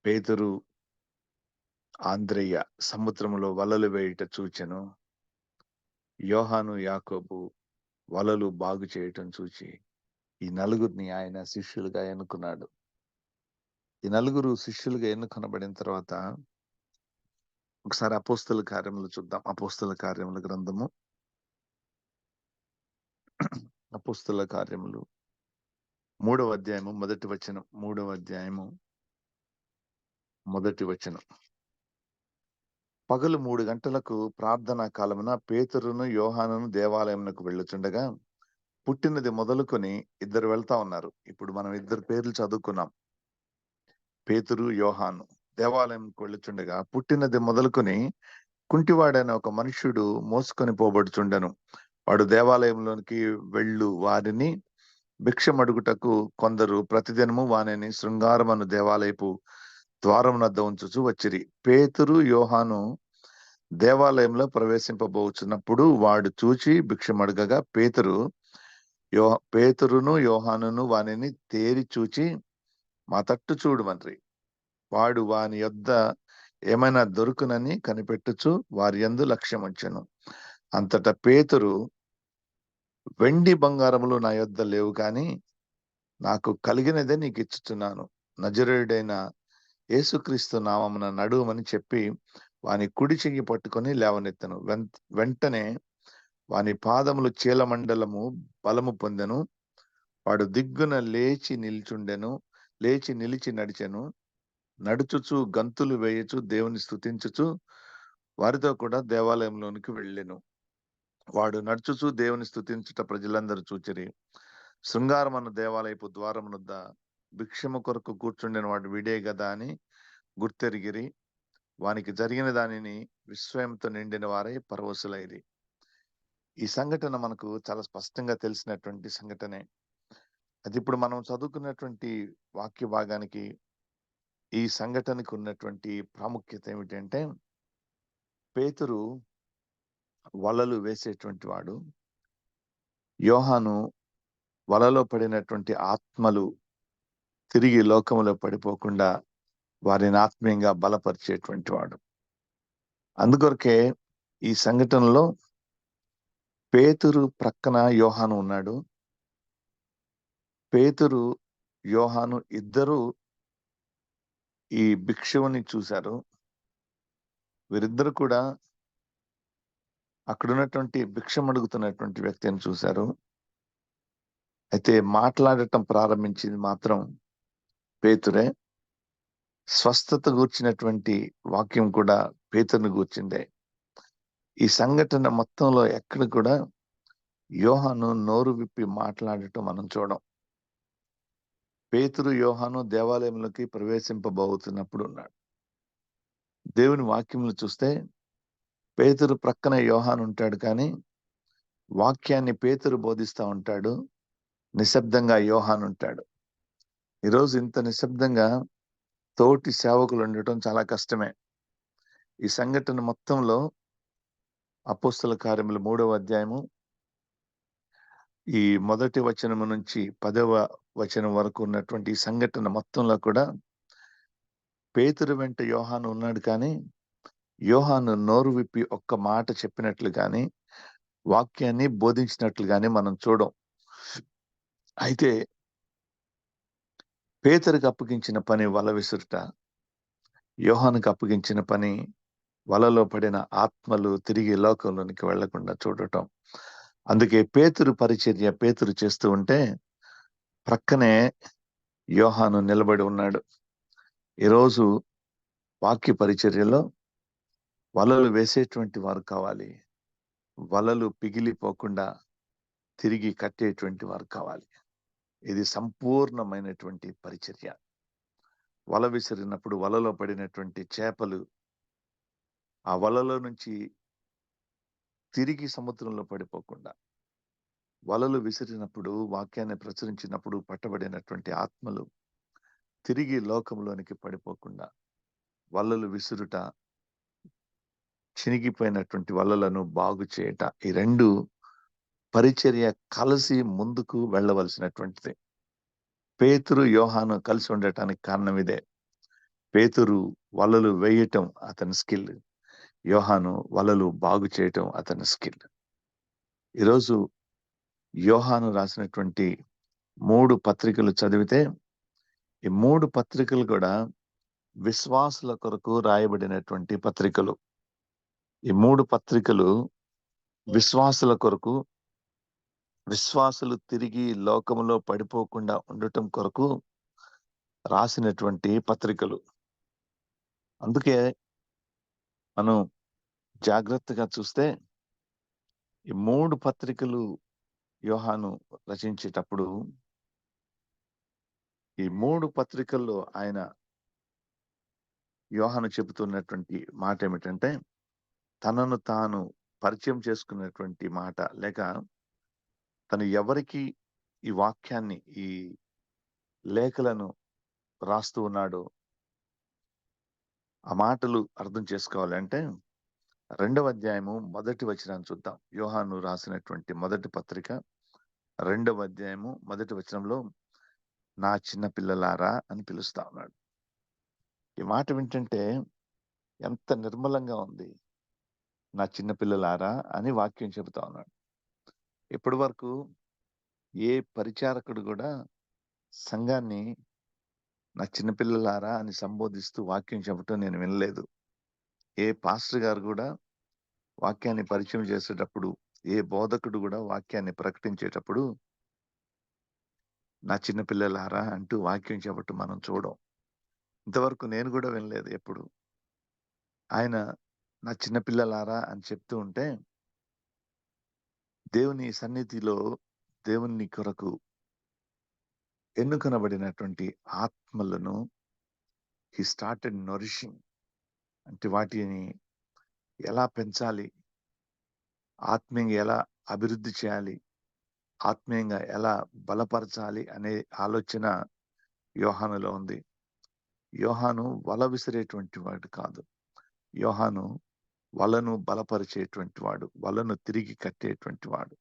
పేతురు ఆంద్రయ్య సముద్రములో వలలు వేయుట చూచెను. యోహాను యాకోబు వలలు బాగు చేయటం చూచి ఈ నలుగురిని ఆయన శిష్యులుగా ఎన్నుకున్నాడు. ఈ నలుగురు శిష్యులుగా ఎన్నుకొనబడిన తర్వాత ఒకసారి అపోస్తల కార్యములు చూద్దాం. అపోస్తల కార్యముల గ్రంథము, అపోస్తల కార్యములు 3వ అధ్యాయము మొదటి వచనం. 3వ అధ్యాయము మొదటి వచనం. పగలు 3 గంటలకు ప్రార్థనా కాలమున పేతురును యోహానును దేవాలయమునకు వెళ్ళుచుండగా పుట్టినది మొదలుకొని ఇద్దరు వెళ్తా ఉన్నారు. ఇప్పుడు మనం ఇద్దరు పేర్లు చదువుకున్నాం. పేతురు, యోహాను దేవాలయంకు వెళ్ళుచుండగా పుట్టినది మొదలుకొని కుంటివాడైన ఒక మనుష్యుడు మోసుకొని పోబడుచుండెను. వాడు దేవాలయంలోనికి వెళ్ళు వారిని భిక్షమడుగుటకు కొందరు ప్రతిదినము వానిని శృంగారమను దేవాలయపు ద్వారమునద్ద ఉంచుచు వచ్చిరి. పేతురు, యోహాను దేవాలయంలో ప్రవేశింపబోచున్నప్పుడు వాడు చూచి భిక్షమడగగా పేతురును యోహానును వానిని తేరి చూచి మా తట్టు చూడుమన్రి. వాడు వాని యొద్ద ఏమైనా దొరుకునని కనిపెట్టుచు వారి యందు లక్ష్యముంచెను. అంతటా పేతురు, వెండి బంగారములు నా యొద్ద లేవు గాని నాకు కలిగినదే నీకు ఇచ్చుచున్నాను. నజరేయుడైన యేసుక్రీస్తు నామమున నడువమని చెప్పి వాని కుడి చెయ్యి పట్టుకొని లేవనెత్తను. వెంటనే వాని పాదములు చీలమండలము బలము పొందెను. వాడు దిగ్గున లేచి నిలిచి నడిచెను. నడుచుచు గంతులు వేయుచు దేవుని స్తుతించుచు వారితో కూడా దేవాలయంలోనికి వెళ్ళెను. వాడు నడుచుచు దేవుని స్తుతించుట ప్రజలందరూ చూచిరి. శృంగారమన్న దేవాలయపు ద్వారమునొద్ద భిక్షము కొరకు కూర్చుండిన వాడు వీడే గదా అని గుర్తెరిగిరి. వానికి జరిగిన దానిని విస్మయంతో నిండిన వారై పరవశులైరి. ఈ సంఘటన మనకు చాలా స్పష్టంగా తెలిసినటువంటి సంఘటనే. అది ఇప్పుడు మనం చదువుకున్నటువంటి వాక్య భాగానికి ఈ సంఘటనకు ఉన్నటువంటి ప్రాముఖ్యత ఏమిటంటే, పేతురు వలలు వేసేటువంటి వాడు. యోహాను వలలో పడినటువంటి ఆత్మలు తిరిగి లోకములో పడిపోకుండా వారిని ఆత్మీయంగా బలపరిచేటువంటి వాడు. అందుకొరకే ఈ సంఘటనలో పేతురు ప్రక్కన యోహాను ఉన్నాడు. పేతురు, యోహాను ఇద్దరు ఈ భిక్షువుని చూశారు. వీరిద్దరు కూడా అక్కడున్నటువంటి భిక్షమడుగుతున్నటువంటి వ్యక్తిని చూశారు. అయితే మాట్లాడటం ప్రారంభించింది మాత్రం పేతురే. స్వస్థత గూర్చినటువంటి వాక్యం కూడా పేతురుని గూర్చిందే. ఈ సంఘటన మొత్తంలో ఎక్కడ కూడా యోహాను నోరు విప్పి మాట్లాడటం మనం చూడం. పేతురు, యోహాను దేవాలయంలోకి ప్రవేశింపబోతున్నప్పుడు ఉన్నాడు. దేవుని వాక్యములు చూస్తే పేతురు ప్రక్కన యోహాను ఉంటాడు, కానీ వాక్యాన్ని పేతురు బోధిస్తూ ఉంటాడు. నిశ్శబ్దంగా యోహాను ఉంటాడు. ఈరోజు ఇంత నిశ్శబ్దంగా తోటి సేవకులు ఉండటం చాలా కష్టమే. ఈ సంఘటన మొత్తంలో అపోస్తల కార్యములు 3వ అధ్యాయము ఈ మొదటి వచనము నుంచి 10వ వచనం వరకు ఉన్నటువంటి ఈ సంఘటన మొత్తంలో కూడా పేతురు వెంట యోహాను ఉన్నాడు, కానీ యోహాను నోరు విప్పి ఒక్క మాట చెప్పినట్లు కానీ వాక్యాన్ని బోధించినట్లు కానీ మనం చూడం. అయితే పేతురుకి అప్పగించిన పని వల విసురుట, యోహానుకు అప్పగించిన పని వలలో పడిన ఆత్మలు తిరిగి లోకంలోనికి వెళ్లకుండా చూడటం. అందుకే పేతురు పరిచర్య పేతురు చేస్తూ ఉంటే ప్రక్కనే యోహాను నిలబడి ఉన్నాడు. ఈరోజు వాక్య పరిచర్యలో వలలు వేసేటువంటి వారు కావాలి. వలలు పిగిలిపోకుండా తిరిగి కట్టేటువంటి వారు కావాలి. ఇది సంపూర్ణమైనటువంటి పరిచర్య. వల విసిరినప్పుడు వలలో పడినటువంటి చేపలు ఆ వలలో నుంచి తిరిగి సముద్రంలో పడిపోకుండా, వలలు విసిరినప్పుడు వాక్యాన్ని ప్రచురించినప్పుడు పట్టబడినటువంటి ఆత్మలు తిరిగి లోకంలోనికి పడిపోకుండా వలలు విసురుట, చినిగిపోయినటువంటి వలలను బాగు చేయట, ఈ రెండు పరిచర్య కలిసి ముందుకు వెళ్ళవలసినటువంటిది. పేతురు, యోహాను కలిసి ఉండటానికి కారణం ఇదే. పేతురు వలలు వేయటం అతని స్కిల్, యోహాను వలలు బాగు చేయటం అతని స్కిల్. ఈరోజు యోహాను రాసినటువంటి 3 పత్రికలు చదివితే ఈ 3 పత్రికలు కూడా విశ్వాసుల కొరకు రాయబడినటువంటి పత్రికలు. ఈ 3 పత్రికలు విశ్వాసుల కొరకు, విశ్వాసులు తిరిగి లోకములో పడిపోకుండా ఉండటం కొరకు రాసినటువంటి పత్రికలు. అందుకే మనం జాగ్రత్తగా చూస్తే ఈ 3 పత్రికలు యోహాను రచించేటప్పుడు ఈ 3 పత్రికల్లో ఆయన యోహాను చెబుతున్నటువంటి మాట ఏమిటంటే, తనను తాను పరిచయం చేసుకున్నటువంటి మాట, లేక తను ఎవరికి ఈ వాక్యాన్ని, ఈ లేఖలను రాస్తూ ఉన్నాడో ఆ మాటలు అర్థం చేసుకోవాలంటే 2వ అధ్యాయము 1వ వచనాన్ని చూద్దాం. యోహాను రాసినటువంటి మొదటి పత్రిక 2వ అధ్యాయము 1వ వచనంలో నా చిన్న పిల్లలారా అని పిలుస్తా ఉన్నాడు. ఈ మాట వింటుంటే ఎంత నిర్మలంగా ఉంది. నా చిన్న పిల్లలారా అని వాక్యం చెబుతా ఉన్నాడు. ఇప్పటి వరకు ఏ పరిచారకుడు కూడా సంఘాన్ని నా చిన్నపిల్లలారా అని సంబోధిస్తూ వాక్యం చెప్పటం నేను వినలేదు. ఏ పాస్టర్ గారు కూడా వాక్యాన్ని పరిచయం చేసేటప్పుడు, ఏ బోధకుడు కూడా వాక్యాన్ని ప్రకటించేటప్పుడు నా చిన్నపిల్లలారా అంటూ వాక్యం చెప్పటం మనం చూడం. ఇంతవరకు నేను కూడా వినలేదు ఎప్పుడు. ఆయన నా చిన్నపిల్లలారా అని చెప్తూ ఉంటే దేవుని సన్నిధిలో దేవుని కొరకు ఎన్నుకొనబడినటువంటి ఆత్మలను హీ స్టార్టెడ్ నరిషింగ్. అంటే వాటిని ఎలా పెంచాలి, ఆత్మీయంగా ఎలా అభివృద్ధి చేయాలి, ఆత్మీయంగా ఎలా బలపరచాలి అనే ఆలోచన యోహానులో ఉంది. యోహాను వల విసిరేటువంటి వాడు కాదు. యోహాను వలను బలపరిచేటువంటి వాడు, వలను తిరిగి కట్టేటువంటి వాడు.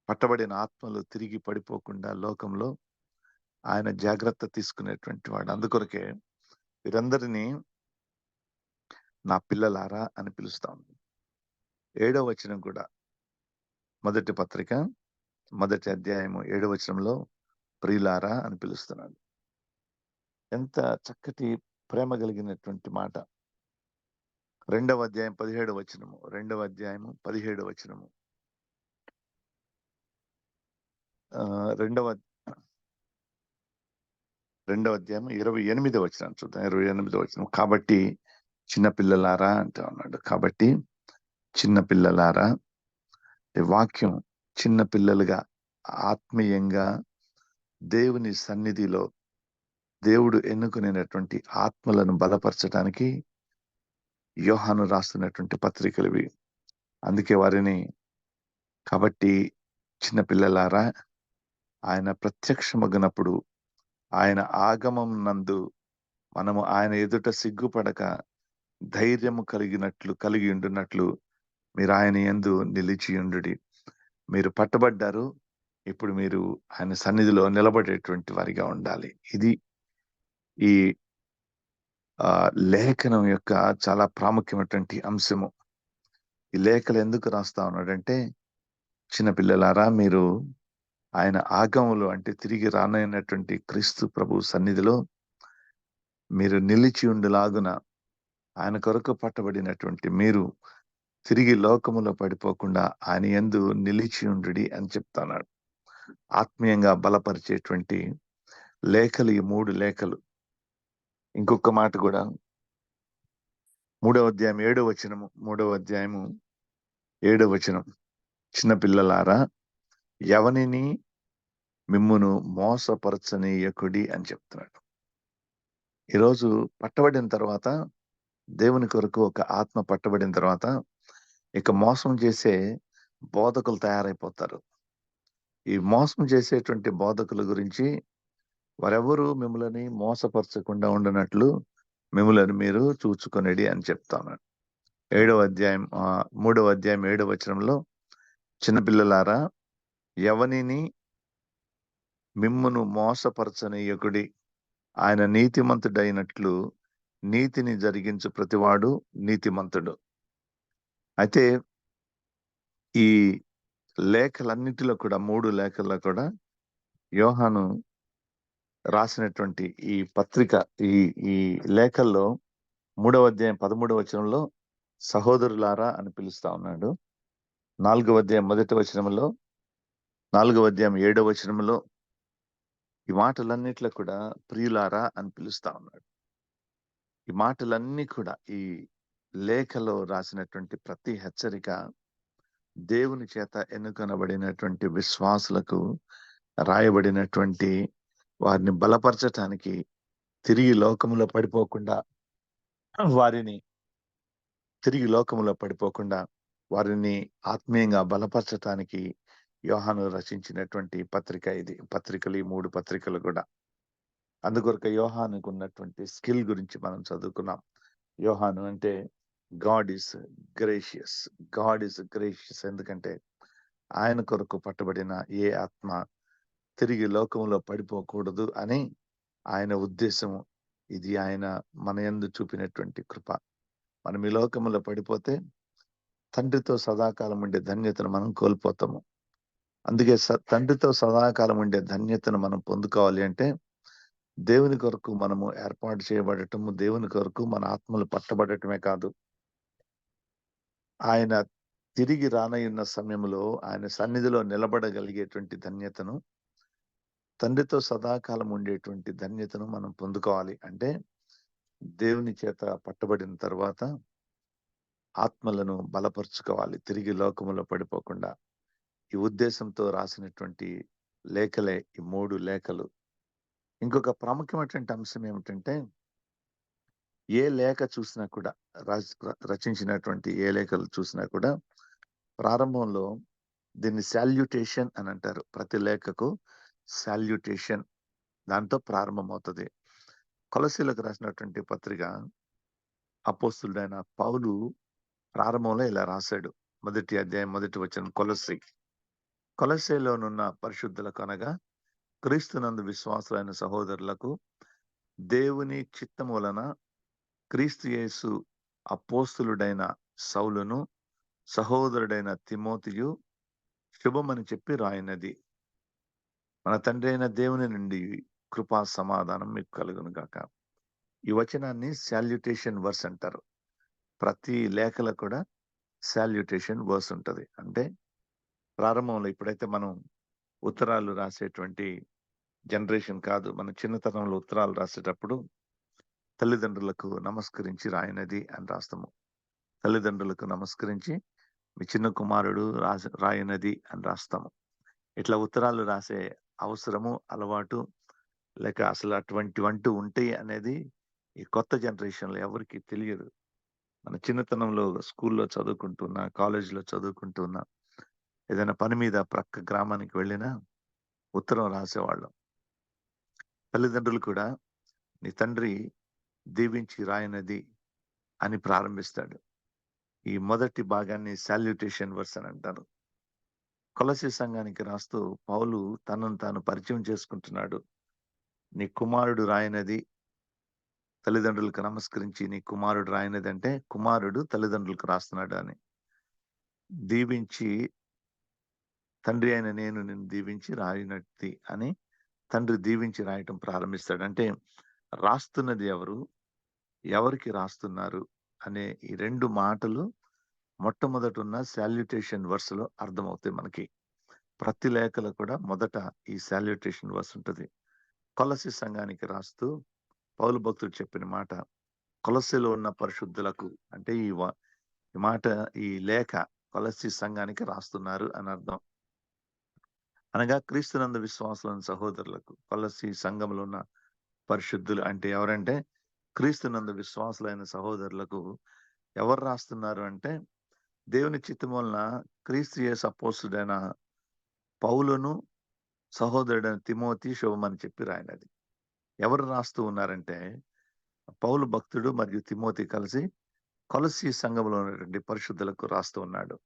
పట్టబడిన ఆత్మలు తిరిగి పడిపోకుండా లోకంలో ఆయన జాగ్రత్త తీసుకునేటువంటి వాడు. అందుకొరకే వీరందరినీ నా పిల్లలారా అని పిలుస్తాం. 7వ వచనం కూడా మొదటి పత్రిక 1వ అధ్యాయము 7వ వచనంలో ప్రియులారా అని పిలుస్తున్నాడు. ఎంత చక్కటి ప్రేమ కలిగినటువంటి మాట. 2వ అధ్యాయం 17వ వచనము, 2వ అధ్యాయము 17వ వచనము, 2వ అధ్యాయం 28వ వచనం చూద్దాం. 28వ వచనం, కాబట్టి చిన్నపిల్లలారా అంటూ ఉన్నాడు. కాబట్టి చిన్నపిల్లలారా, వాక్యం చిన్న పిల్లలుగా ఆత్మీయంగా దేవుని సన్నిధిలో దేవుడు ఎన్నుకునేటువంటి ఆత్మలను బలపరచడానికి యోహాను రాస్తున్నటువంటి పత్రికలు ఇవి. అందుకే వారిని కాబట్టి చిన్నపిల్లలారా, ఆయన ప్రత్యక్షమగినప్పుడు, ఆయన ఆగమం నందు మనము ఆయన ఎదుట సిగ్గుపడక ధైర్యము కలిగి ఉండున్నట్లు మీరు ఆయన యందు నిలిచి ఉండుడి. మీరు పట్టబడ్డారు, ఇప్పుడు మీరు ఆయన సన్నిధిలో నిలబడేటువంటి వారిగా ఉండాలి. ఇది ఈ లేఖనం యొక్క చాలా ప్రాముఖ్యమైనటువంటి అంశము. ఈ లేఖలు ఎందుకు రాస్తా ఉన్నాడంటే, చిన్నపిల్లలారా మీరు ఆయన ఆగములు, అంటే తిరిగి రానైనటువంటి క్రీస్తు ప్రభు సన్నిధిలో మీరు నిలిచి ఉండులాగున, ఆయన కొరకు పట్టబడినటువంటి మీరు తిరిగి లోకములో పడిపోకుండా ఆయన యందు నిలిచి ఉండుడి అని చెప్తున్నాడు. ఆత్మీయంగా బలపరిచేటువంటి లేఖలు ఈ 3 లేఖలు. ఇంకొక మాట కూడా 3వ అధ్యాయం 7వ వచనము, 3వ అధ్యాయము 7వ వచనం, చిన్నపిల్లలారా ఎవనిని మిమ్మును మోసపరచనీయకుడి అని చెప్తున్నాడు. ఈరోజు పట్టబడిన తర్వాత, దేవుని కొరకు ఒక ఆత్మ పట్టబడిన తర్వాత ఇక మోసం చేసే బోధకులు తయారైపోతారు. ఈ మోసం చేసేటువంటి బోధకుల గురించి, వారెవరు మిమ్మల్ని మోసపరచకుండా ఉండనట్లు మిమ్మల్ని మీరు చూచుకొనిడి అని చెప్తాను. 3వ అధ్యాయం 7వ వచనంలో, చిన్నపిల్లలారా ఎవనిని మిమ్మును మోసపరచనీయకుడి, ఆయన నీతిమంతుడైనట్లు నీతిని జరిగించు ప్రతివాడు నీతిమంతుడు. అయితే ఈ లేఖలన్నిటిలో కూడా 3 లేఖల్లో కూడా యోహాను రాసినటువంటి ఈ పత్రిక ఈ ఈ లేఖల్లో 3వ అధ్యాయం 13వ వచనంలో సహోదరులారా అని పిలుస్తా ఉన్నాడు. 4వ అధ్యాయం 1వ వచనంలో, 4వ అధ్యాయం 7వ వచనంలో ఈ మాటలన్నిట్లో కూడా ప్రియులారా అని పిలుస్తా ఉన్నాడు. ఈ మాటలన్నీ కూడా ఈ లేఖలో రాసినటువంటి ప్రతి హెచ్చరిక దేవుని చేత ఎన్నుకొనబడినటువంటి విశ్వాసులకు రాయబడినటువంటి, వారిని బలపరచటానికి, తిరిగి లోకములో పడిపోకుండా వారిని ఆత్మీయంగా బలపరచటానికి యోహాను రచించినటువంటి పత్రిక ఇది. పత్రికలు, ఈ 3 పత్రికలు కూడా. అందుకొరకు యోహానుకు ఉన్నటువంటి స్కిల్ గురించి మనం చదువుకున్నాం. యోహాను అంటే గాడ్ ఈస్ గ్రేషియస్. ఎందుకంటే ఆయన కొరకు పట్టబడిన ఏ ఆత్మ తిరిగి లోకంలో పడిపోకూడదు అని ఆయన ఉద్దేశము. ఇది ఆయన మన యందు చూపినటువంటి కృప. మనం ఈ లోకంలో పడిపోతే తండ్రితో సదాకాలం ఉండే ధన్యతను మనం కోల్పోతాము. అందుకే తండ్రితో సదాకాలం ఉండే ధన్యతను మనం పొందుకోవాలి అంటే దేవుని కొరకు మనము ఏర్పాటు చేయబడటము, దేవుని కొరకు మన ఆత్మలు పట్టబడటమే కాదు, ఆయన తిరిగి రానయ్యున్న సమయంలో ఆయన సన్నిధిలో నిలబడగలిగేటువంటి ధన్యతను, తండ్రితో సదాకాలం ఉండేటువంటి ధన్యతను మనం పొందుకోవాలి. అంటే దేవుని చేత పట్టబడిన తర్వాత ఆత్మలను బలపరుచుకోవాలి, తిరిగి లోకములో పడిపోకుండా. ఈ ఉద్దేశంతో రాసినటువంటి లేఖలే ఈ 3 లేఖలు. ఇంకొక ప్రాముఖ్యమైనటువంటి అంశం ఏమిటంటే, ఏ లేఖ చూసినా కూడా, రచించినటువంటి ఏ లేఖలు చూసినా కూడా ప్రారంభంలో దీన్ని సాల్యుటేషన్ అని అంటారు. ప్రతి లేఖకు సాల్యుటేషన్, దాంతో ప్రారంభమవుతుంది. కొలస్సీలకు రాసినటువంటి పత్రిక అపోస్తులుడైన పౌలు ప్రారంభంలో ఇలా రాశాడు. 1వ అధ్యాయం 1వ వచనం. కొలస్సీలోనున్న పరిశుద్ధులకు అనగా క్రీస్తునందు విశ్వాసులైన సహోదరులకు దేవుని చిత్తము వలన క్రీస్తు యేసు అపోస్తులుడైన సౌలును, సహోదరుడైన తిమోతియు శుభమని చెప్పి రాయినది. మన తండ్రి అయిన దేవుని నుండి కృపా సమాధానం మీకు కలుగును గాక. ఈ వచనాన్ని సాల్యుటేషన్ వర్స్ అంటారు. ప్రతి లేఖలో కూడా సాల్యుటేషన్ వర్స్ ఉంటది. అంటే ప్రారంభంలో, ఇప్పుడైతే మనం ఉత్తరాలు రాసేటువంటి జనరేషన్ కాదు, మన చిన్నతనంలో ఉత్తరాలు రాసేటప్పుడు తల్లిదండ్రులకు నమస్కరించి రాయినది అని రాస్తాము. తల్లిదండ్రులకు నమస్కరించి మీ చిన్న కుమారుడు రాయినది అని రాస్తాము. ఇట్లా ఉత్తరాలు రాసే అవసరము, అలవాటు లేక అసలు అటువంటివంటూ ఉంటాయి అనేది ఈ కొత్త జనరేషన్లో ఎవరికి తెలియదు. మన చిన్నతనంలో స్కూల్లో చదువుకుంటున్నా, కాలేజీలో చదువుకుంటున్నా, ఏదైనా పని మీద ప్రక్క గ్రామానికి వెళ్ళినా ఉత్తరం రాసేవాళ్ళం. తల్లిదండ్రులు కూడా నీ తండ్రి దీవించి రాయినది అని ప్రారంభిస్తాడు. ఈ మొదటి భాగాన్ని సాల్యుటేషన్ వర్స్ అని అంటారు. కొలస్సీ సంఘానికి రాస్తూ పౌలు తనను తాను పరిచయం చేసుకుంటున్నాడు. నీ కుమారుడు రాయినది, తల్లిదండ్రులకు నమస్కరించి నీ కుమారుడు రాయినది అంటే కుమారుడు తల్లిదండ్రులకు రాస్తున్నాడు అని. దీవించి, తండ్రి అయిన నేను నిన్ను దీవించి రాయినది అని తండ్రి దీవించి రాయటం ప్రారంభిస్తాడు. అంటే రాస్తున్నది ఎవరు, ఎవరికి రాస్తున్నారు అనే ఈ 2 మాటలు మొట్టమొదట ఉన్న సాల్యుటేషన్ వర్స్ లో అర్థమవుతాయి మనకి. ప్రతి లేఖలో కూడా మొదట ఈ సాల్యుటేషన్ వర్స్ ఉంటుంది. కొలస్సీ సంఘానికి రాస్తూ పౌలు భక్తుడు చెప్పిన మాట, కొలస్సీలో ఉన్న పరిశుద్ధులకు, అంటే ఈ మాట, ఈ లేఖ కొలస్సీ సంఘానికి రాస్తున్నారు అని అర్థం. అనగా క్రీస్తునందు విశ్వాసులైన సహోదరులకు. కొలస్సీ సంఘంలో ఉన్న పరిశుద్ధులు అంటే ఎవరంటే క్రీస్తునందు విశ్వాసులైన సహోదరులకు ఎవరు రాస్తున్నారు అంటే, దేవుని చిత్తం వలన క్రీస్తు యేసు అపోస్తుడైన పౌలును, సహోదరుడైన తిమోతి శుభమని చెప్పి రాయినది. ఎవరు రాస్తూ ఉన్నారంటే పౌలు భక్తుడు మరియు తిమోతి కలిసి కొలస్సీ సంఘంలో ఉన్నటువంటి పరిశుద్ధులకు రాస్తూ ఉన్నాడు.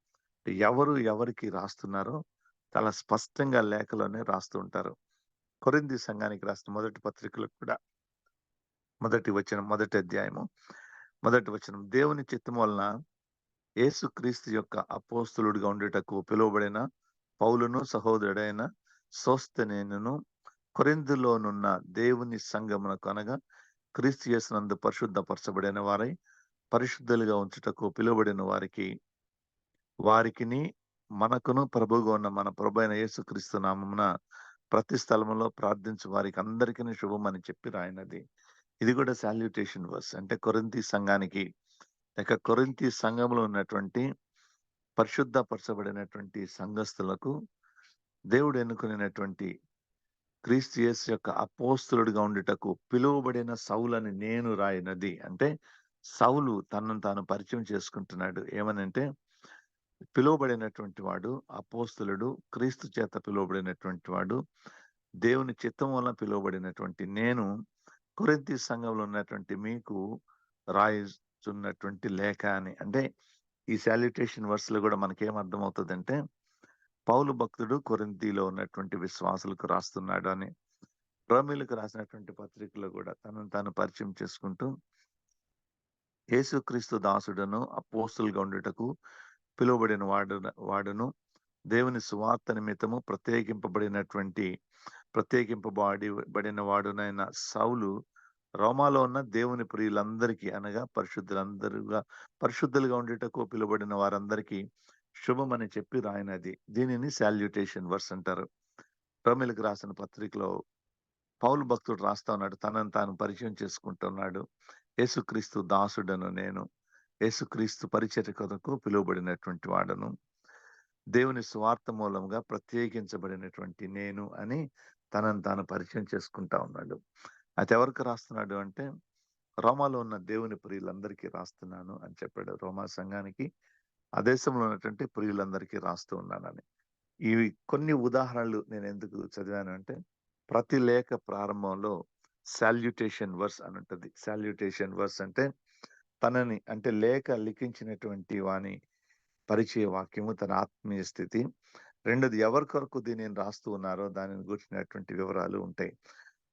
ఎవరు ఎవరికి రాస్తున్నారో చాలా స్పష్టంగా లేఖలోనే రాస్తూ ఉంటారు. కొరింథీ సంఘానికి రాసిన మొదటి పత్రికలో కూడా మొదటి అధ్యాయము 1వ వచనం. దేవుని చిత్తము వలన యేసుక్రీస్తు యొక్క అపోస్తలుడిగా ఉండుటకు పిలువబడిన పౌలును సహోదరుడైన సోస్తనేనును కొరింథులోనున్న దేవుని సంఘమునకు అనగా క్రీస్తు యేసునందు పరిశుద్ధపరచబడిన వారై పరిశుద్ధులుగా ఉంచుటకు పిలువబడిన వారికిని మనకును ప్రభువుగా ఉన్న మన ప్రభువైన యేసుక్రీస్తు నామమున ప్రతి స్థలములో ప్రార్థించు వారికి అందరికీ శుభం అని చెప్పి రాయినది. ఇది కూడా సాల్యుటేషన్ వర్స్. అంటే కొరింథీ సంఘానికి లేక కొరింథీ సంఘంలో ఉన్నటువంటి పరిశుద్ధపరచబడినటువంటి సంఘస్థులకు దేవుడు ఎన్నుకునేటువంటి క్రీస్తు యేసు యొక్క అపోస్తలుడిగా ఉండుటకు పిలువబడిన సౌలని నేను రాయినది. అంటే సౌలు తనను తాను పరిచయం చేసుకుంటున్నాడు. ఏమనంటే పిలువబడినటువంటి వాడు అపోస్తలుడు, క్రీస్తు చేత పిలువబడినటువంటి వాడు, దేవుని చిత్తం వలన పిలువబడినటువంటి నేను కొరింథీ సంఘంలో ఉన్నటువంటి మీకు రాయిస్తున్నటువంటి లేఖ అని. అంటే ఈ సాల్యుటేషన్ వర్స్ లో కూడా మనకేం అర్థమవుతుందంటే పౌలు భక్తుడు కొరింథీలో ఉన్నటువంటి విశ్వాసులకు రాస్తున్నాడు అని. రోమీయులకు రాసినటువంటి పత్రికలో కూడా తనను తాను పరిచయం చేసుకుంటూ యేసుక్రీస్తు దాసుడను అపోస్తులుగా ఉండుటకు పిలువబడిన వాడును దేవుని సువార్త నిమిత్తము ప్రత్యేకింపబడిన వాడునైన సౌలు రోమాలో ఉన్న దేవుని ప్రియులందరికీ అనగా పరిశుద్ధులుగా ఉండేటకు పిలువబడిన వారందరికీ శుభమని చెప్పి రాయినది. దీనిని సాల్యుటేషన్ వర్స్ అంటారు. రోమీయులకు రాసిన పత్రికలో పౌలు భక్తుడు రాస్తా ఉన్నాడు, తనను తాను పరిచయం చేసుకుంటున్నాడు. యేసుక్రీస్తు దాసుడను నేను, యేసుక్రీస్తు పరిచర్య కొరకు పిలువబడినటువంటి వాడను, దేవుని స్వార్థ మూలంగా ప్రత్యేకించబడినటువంటి నేను అని తనను తాను పరిచయం చేసుకుంటా ఉన్నాడు. అది ఎవరికి రాస్తున్నాడు అంటే రోమాలో ఉన్న దేవుని ప్రియులందరికీ రాస్తున్నాను అని చెప్పాడు. రోమా సంఘానికి, ఆ దేశంలో ఉన్నటువంటి ప్రియులందరికీ రాస్తూ ఉన్నానని. ఇవి కొన్ని ఉదాహరణలు నేను ఎందుకు చదివాను అంటే ప్రతి లేఖ ప్రారంభంలో సాల్యుటేషన్ వర్స్ అని ఉంటుంది. సాల్యుటేషన్ వర్స్ అంటే తనని అంటే లేఖ లిఖించినటువంటి వాని పరిచయ వాక్యము, తన ఆత్మీయ స్థితి. రెండోది ఎవరి కొరకు దీనిని రాస్తూ ఉన్నారో దానిని గూర్చినటువంటి వివరాలు ఉంటాయి.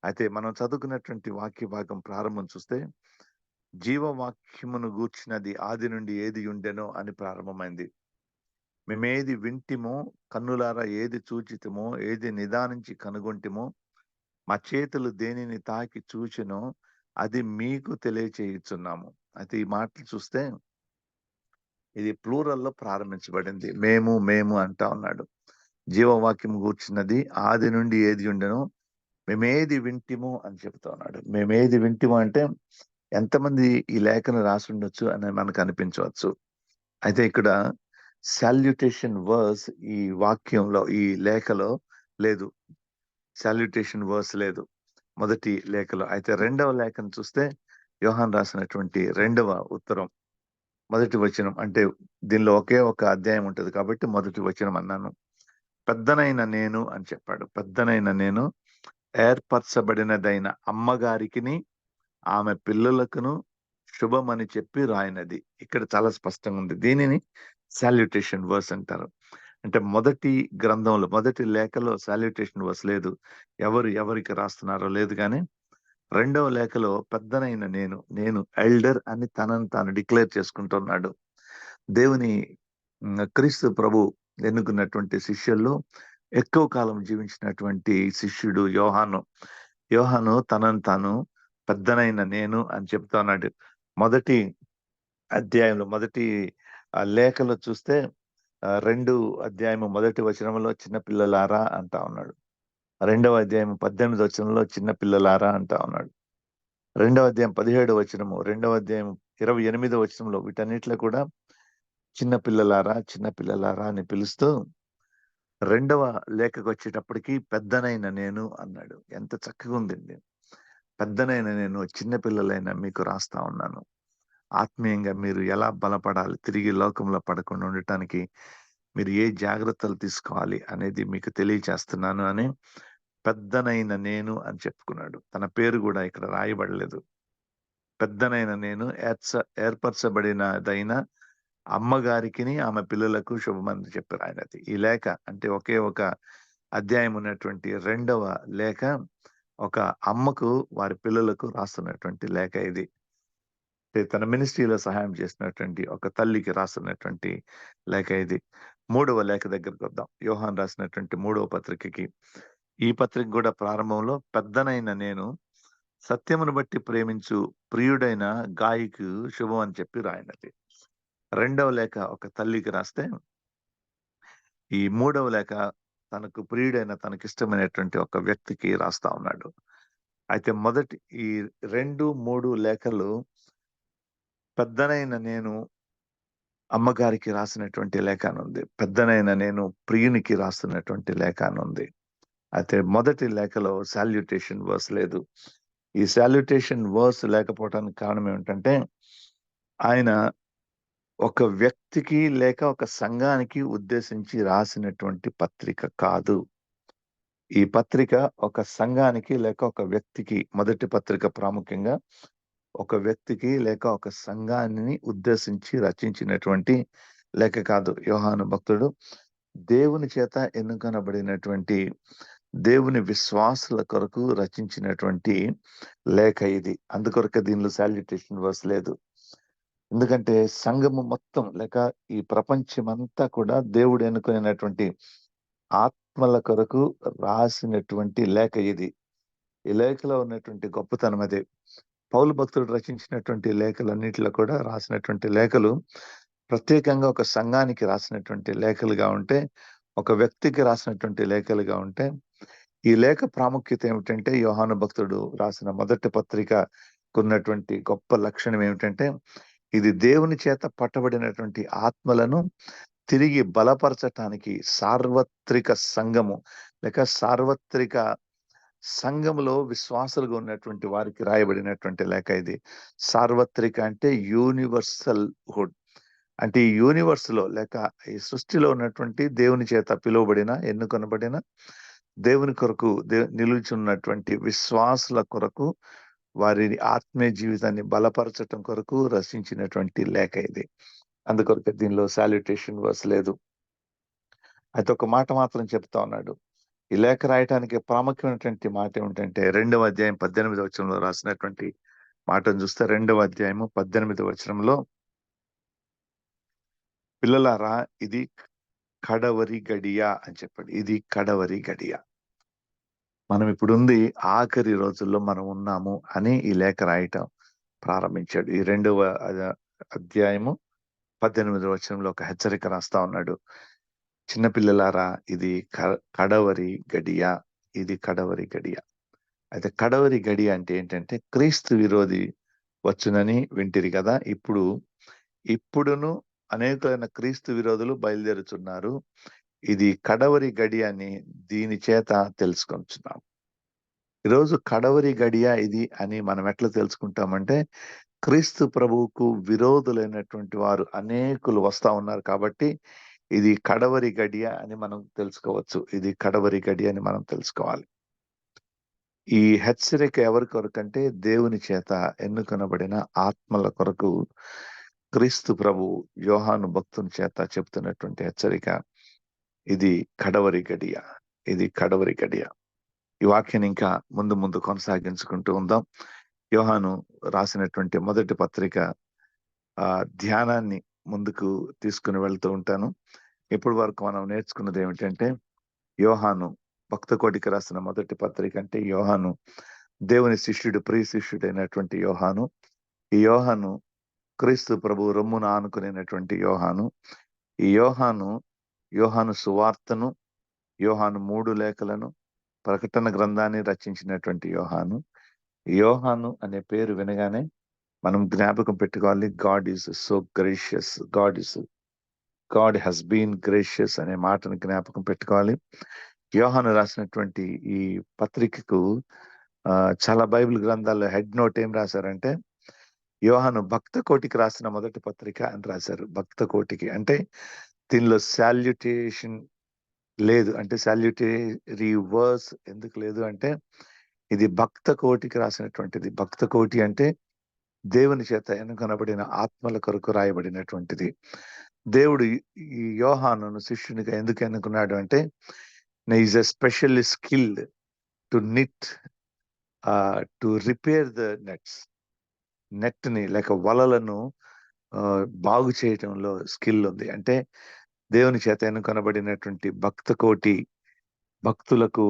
అయితే మనం చదువుకున్నటువంటి వాక్య భాగం ప్రారంభం చూస్తే జీవవాక్యమును గూర్చినది ఆది నుండి ఏది ఉండెనో అని ప్రారంభమైంది. మేమేది వింటిమో, కన్నులారా ఏది చూచితమో, ఏది నిదానించి కనుగొంటిమో, మా చేతులు దేనిని తాకి చూచెనో అది మీకు తెలియచేయుచున్నాము. అయితే ఈ మాటలు చూస్తే ఇది ప్లూరల్లో ప్రారంభించబడింది. మేము అంటా ఉన్నాడు. జీవవాక్యం కూర్చున్నది ఆది నుండి ఏది ఉండెనో మేమేది వింటిమో అని చెప్తా ఉన్నాడు. మేమేది వింటిమో అంటే ఎంతమంది ఈ లేఖను రాసి ఉండొచ్చు అని మనకు అనిపించవచ్చు. అయితే ఇక్కడ సాల్యుటేషన్ వర్స్ ఈ వాక్యంలో, ఈ లేఖలో లేదు. సాల్యుటేషన్ వర్స్ లేదు మొదటి లేఖలో. అయితే రెండవ లేఖను చూస్తే యోహాన్ రాసినటువంటి 2వ ఉత్తరం 1వ వచనం, అంటే దీనిలో ఒకే ఒక అధ్యాయం ఉంటుంది కాబట్టి 1వ వచనం అన్నాను. పెద్దనైన నేను అని చెప్పాడు. పెద్దనైన నేను ఏర్పరచబడినదైన అమ్మగారికిని ఆమె పిల్లలకును శుభమని చెప్పి రాయినది. ఇక్కడ చాలా స్పష్టంగా ఉంది. దీనిని సాల్యుటేషన్ వర్స్ అంటారు. అంటే మొదటి గ్రంథంలో, మొదటి లేఖలో సాల్యుటేషన్ వర్స్ లేదు. ఎవరికి రాస్తున్నారో లేదు. కానీ రెండవ లేఖలో పెద్దనైన నేను ఎల్డర్ అని తనను తాను డిక్లేర్ చేసుకుంటున్నాడు. దేవుని క్రీస్తు ప్రభు ఎన్నుకున్నటువంటి శిష్యుల్లో ఎక్కువ కాలం జీవించినటువంటి శిష్యుడు యోహాను తనను తాను పెద్దనైన నేను అని చెప్తున్నాడు. మొదటి అధ్యాయంలో, మొదటి లేఖలో చూస్తే 2 అధ్యాయము 1వ వచనంలో చిన్నపిల్లలారా అంటా ఉన్నాడు. 2వ అధ్యాయం 18వ వచనంలో చిన్నపిల్లలారా అంటా ఉన్నాడు. 2వ అధ్యాయం 17వ వచనము, 2వ అధ్యాయం 28వ వచనంలో వీటన్నిటిలో కూడా చిన్నపిల్లలారా అని పిలుస్తూ 2వ లేఖకు వచ్చేటప్పటికి పెద్దనైన నేను అన్నాడు. ఎంత చక్కగా ఉందండి. పెద్దనైన నేను చిన్నపిల్లలైన మీకు రాస్తా ఉన్నాను. ఆత్మీయంగా మీరు ఎలా బలపడాలి, తిరిగి లోకంలో పడకుండా ఉండటానికి మీరు ఏ జాగ్రత్తలు తీసుకోవాలి అనేది మీకు తెలియచేస్తున్నాను అని పెద్దనైన నేను అని చెప్పుకున్నాడు. తన పేరు కూడా ఇక్కడ రాయబడలేదు. పెద్దనైన నేను ఏర్పరచబడినదైన అమ్మగారికిని ఆమె పిల్లలకు శుభమని చెప్పారు ఆయనది. ఈ లేఖ అంటే ఒకే ఒక అధ్యాయం ఉన్నటువంటి 2వ లేఖ ఒక అమ్మకు వారి పిల్లలకు రాస్తున్నటువంటి లేఖ ఇది. తన మినిస్ట్రీలో సహాయం చేసినటువంటి ఒక తల్లికి రాస్తున్నటువంటి లేఖ ఇది. 3వ లేఖ దగ్గరికి వద్దాం. యోహాను రాసినటువంటి 3వ పత్రికకి. ఈ పత్రిక కూడా ప్రారంభంలో పెద్దనైన నేను సత్యమును బట్టి ప్రేమించు ప్రియుడైన గాయకు శుభం అని చెప్పి రాయినది. 2వ లేఖ ఒక తల్లికి రాస్తే, ఈ 3వ లేఖ తనకు ప్రియుడైన తనకిష్టమైనటువంటి ఒక వ్యక్తికి రాస్తా ఉన్నాడు. అయితే మొదటి ఈ 2, 3 లేఖలు పెద్దనైన నేను అమ్మగారికి రాసినటువంటి లేఖ అని ఉంది. పెద్దనైన నేను ప్రియునికి రాస్తున్నటువంటి లేఖ అని ఉంది. అయితే మొదటి లేఖలో సాల్యుటేషన్ వర్స్ లేదు. ఈ సాల్యుటేషన్ వర్స్ లేకపోవడానికి కారణం ఏమిటంటే, ఆయన ఒక వ్యక్తికి లేక ఒక సంఘానికి ఉద్దేశించి రాసినటువంటి పత్రిక కాదు. ఈ పత్రిక ఒక సంఘానికి లేక ఒక వ్యక్తికి, మొదటి పత్రిక ప్రాముఖ్యంగా ఒక వ్యక్తికి లేక ఒక సంఘాన్ని ఉద్దేశించి రచించినటువంటి లేఖ కాదు. యోహాను భక్తుడు దేవుని చేత ఎన్నుకొనబడినటువంటి దేవుని విశ్వాసుల కొరకు రచించినటువంటి లేఖ ఇది. అందుకొరకు దీనిలో సాల్యుటేషన్ వర్స్ లేదు. ఎందుకంటే సంఘము మొత్తం లేక ఈ ప్రపంచమంతా కూడా దేవుడు ఎన్నుకునేటువంటి ఆత్మల కొరకు రాసినటువంటి లేఖ ఇది. ఈ లేఖలో ఉన్నటువంటి గొప్పతనం అదే. పౌలు భక్తుడు రచించినటువంటి లేఖలన్నిటిలో కూడా రాసినటువంటి లేఖలు ప్రత్యేకంగా ఒక సంఘానికి రాసినటువంటి లేఖలుగా ఉంటే, ఒక వ్యక్తికి రాసినటువంటి లేఖలుగా ఉంటే, ఈ లేఖ ప్రాముఖ్యత ఏమిటంటే, యోహాను భక్తుడు రాసిన మొదటి పత్రికకు ఉన్నటువంటి గొప్ప లక్షణం ఏమిటంటే, ఇది దేవుని చేత పట్టబడినటువంటి ఆత్మలను తిరిగి బలపరచటానికి సార్వత్రిక సంఘము లేక సార్వత్రిక సంఘములో విశ్వాసులుగా ఉన్నటువంటి వారికి రాయబడినటువంటి లేఖ ఇది. సార్వత్రిక అంటే యూనివర్సల్ హుడ్. అంటే ఈ యూనివర్స్ లో లేక ఈ సృష్టిలో ఉన్నటువంటి దేవుని చేత పిలువబడిన, ఎన్నుకొనబడిన, దేవుని కొరకు నిలుచున్నటువంటి విశ్వాసుల కొరకు వారి ఆత్మీయ జీవితాన్ని బలపరచటం కొరకు రచించినటువంటి లేఖ ఇది. అందుకొరకు దీనిలో సాల్యుటేషన్ వర్స్ లేదు. అయితే ఒక మాట మాత్రం చెప్తా ఉన్నాడు. ఈ లేఖ రాయటానికి ప్రాముఖ్యమైనటువంటి మాట ఏమిటంటే, 2వ అధ్యాయం 18వ వచనంలో రాసినటువంటి మాటను చూస్తే, 2వ అధ్యాయము 18వ వచనంలో, పిల్లలారా ఇది కడవరి గడియ అని చెప్పాడు. ఇది కడవరి గడియ. మనం ఇప్పుడుంది ఆఖరి రోజుల్లో మనం ఉన్నాము అని ఈ లేఖ రాయటం ప్రారంభించాడు. ఈ 2వ అధ్యాయము 18వ వచనంలో ఒక హెచ్చరిక రాస్తా ఉన్నాడు. చిన్నపిల్లలారా ఇది కడవరి గడియ. ఇది కడవరి గడియ. అయితే కడవరి గడియ అంటే ఏంటంటే, క్రీస్తు విరోధి వచ్చునని వింటిరి కదా. ఇప్పుడును అనేకమైన క్రీస్తు విరోధులు బయలుదేరుతున్నారు. ఇది కడవరి గడియ అని దీని చేత తెలుసుకొంటున్నాం. ఈరోజు కడవరి గడియ ఇది అని మనం ఎట్లా తెలుసుకుంటామంటే, క్రీస్తు ప్రభువుకు విరోధులైనటువంటి వారు అనేకులు వస్తా ఉన్నారు కాబట్టి ఇది కడవరి గడియ అని మనం తెలుసుకోవచ్చు. ఇది కడవరి గడియ అని మనం తెలుసుకోవాలి. ఈ హెచ్చరిక ఎవరి కొరకు అంటే, దేవుని చేత ఎన్నుకొనబడిన ఆత్మల కొరకు క్రీస్తు ప్రభు యోహాను భక్తుని చేత చెప్తున్నటువంటి హెచ్చరిక. ఇది కడవరి గడియ. ఇది కడవరి గడియ. ఈ వాక్యాన్ని ఇంకా ముందు కొనసాగించుకుంటూ ఉందాం. యోహాను రాసినటువంటి మొదటి పత్రిక ధ్యానాన్ని ముందుకు తీసుకుని వెళ్తూ ఉంటాను. ఇప్పటి వరకు మనం నేర్చుకున్నది ఏమిటంటే, యోహాను భక్త కోటికి రాసిన మొదటి పత్రిక అంటే, యోహాను దేవుని శిష్యుడు, ప్రియ శిష్యుడైనటువంటి యోహాను. ఈ యోహాను క్రీస్తు ప్రభు రొమ్మున ఆనుకునేటువంటి యోహాను. ఈ యోహాను సువార్తను, యోహాను 3 లేఖలను, ప్రకటన గ్రంథాన్ని రచించినటువంటి యోహాను. యోహాను అనే పేరు వినగానే మనం జ్ఞాపకం పెట్టుకోవాలి, God is so gracious. God has been gracious అనే మాటను జ్ఞాపకం పెట్టుకోవాలి. యోహాను రాసినటువంటి ఈ పత్రికకు చాలా బైబిల్ గ్రంథాల్లో హెడ్ నోట్ ఏం రాశారంటే, యోహాను భక్త కోటికి రాసిన మొదటి పత్రిక అని రాశారు. భక్త కోటికి అంటే దీనిలో సాల్యుటేషన్ లేదు. అంటే సాల్యుటరీ వర్స్ ఎందుకు లేదు అంటే, ఇది భక్త కోటికి రాసినటువంటిది. భక్త కోటి అంటే దేవుని చేత ఎన్నుకొనబడిన ఆత్మల కొరకు రాయబడినటువంటిది. దేవుడు ఈ యోహానును శిష్యునిగా ఎందుకు ఎన్నుకున్నాడు అంటే, is a specially skilled to knit to repair the నెట్ని లేక వలలను బాగు చేయటంలో స్కిల్ ఉంది. అంటే దేవుని చేత ఎన్నుకొనబడినటువంటి భక్తులకు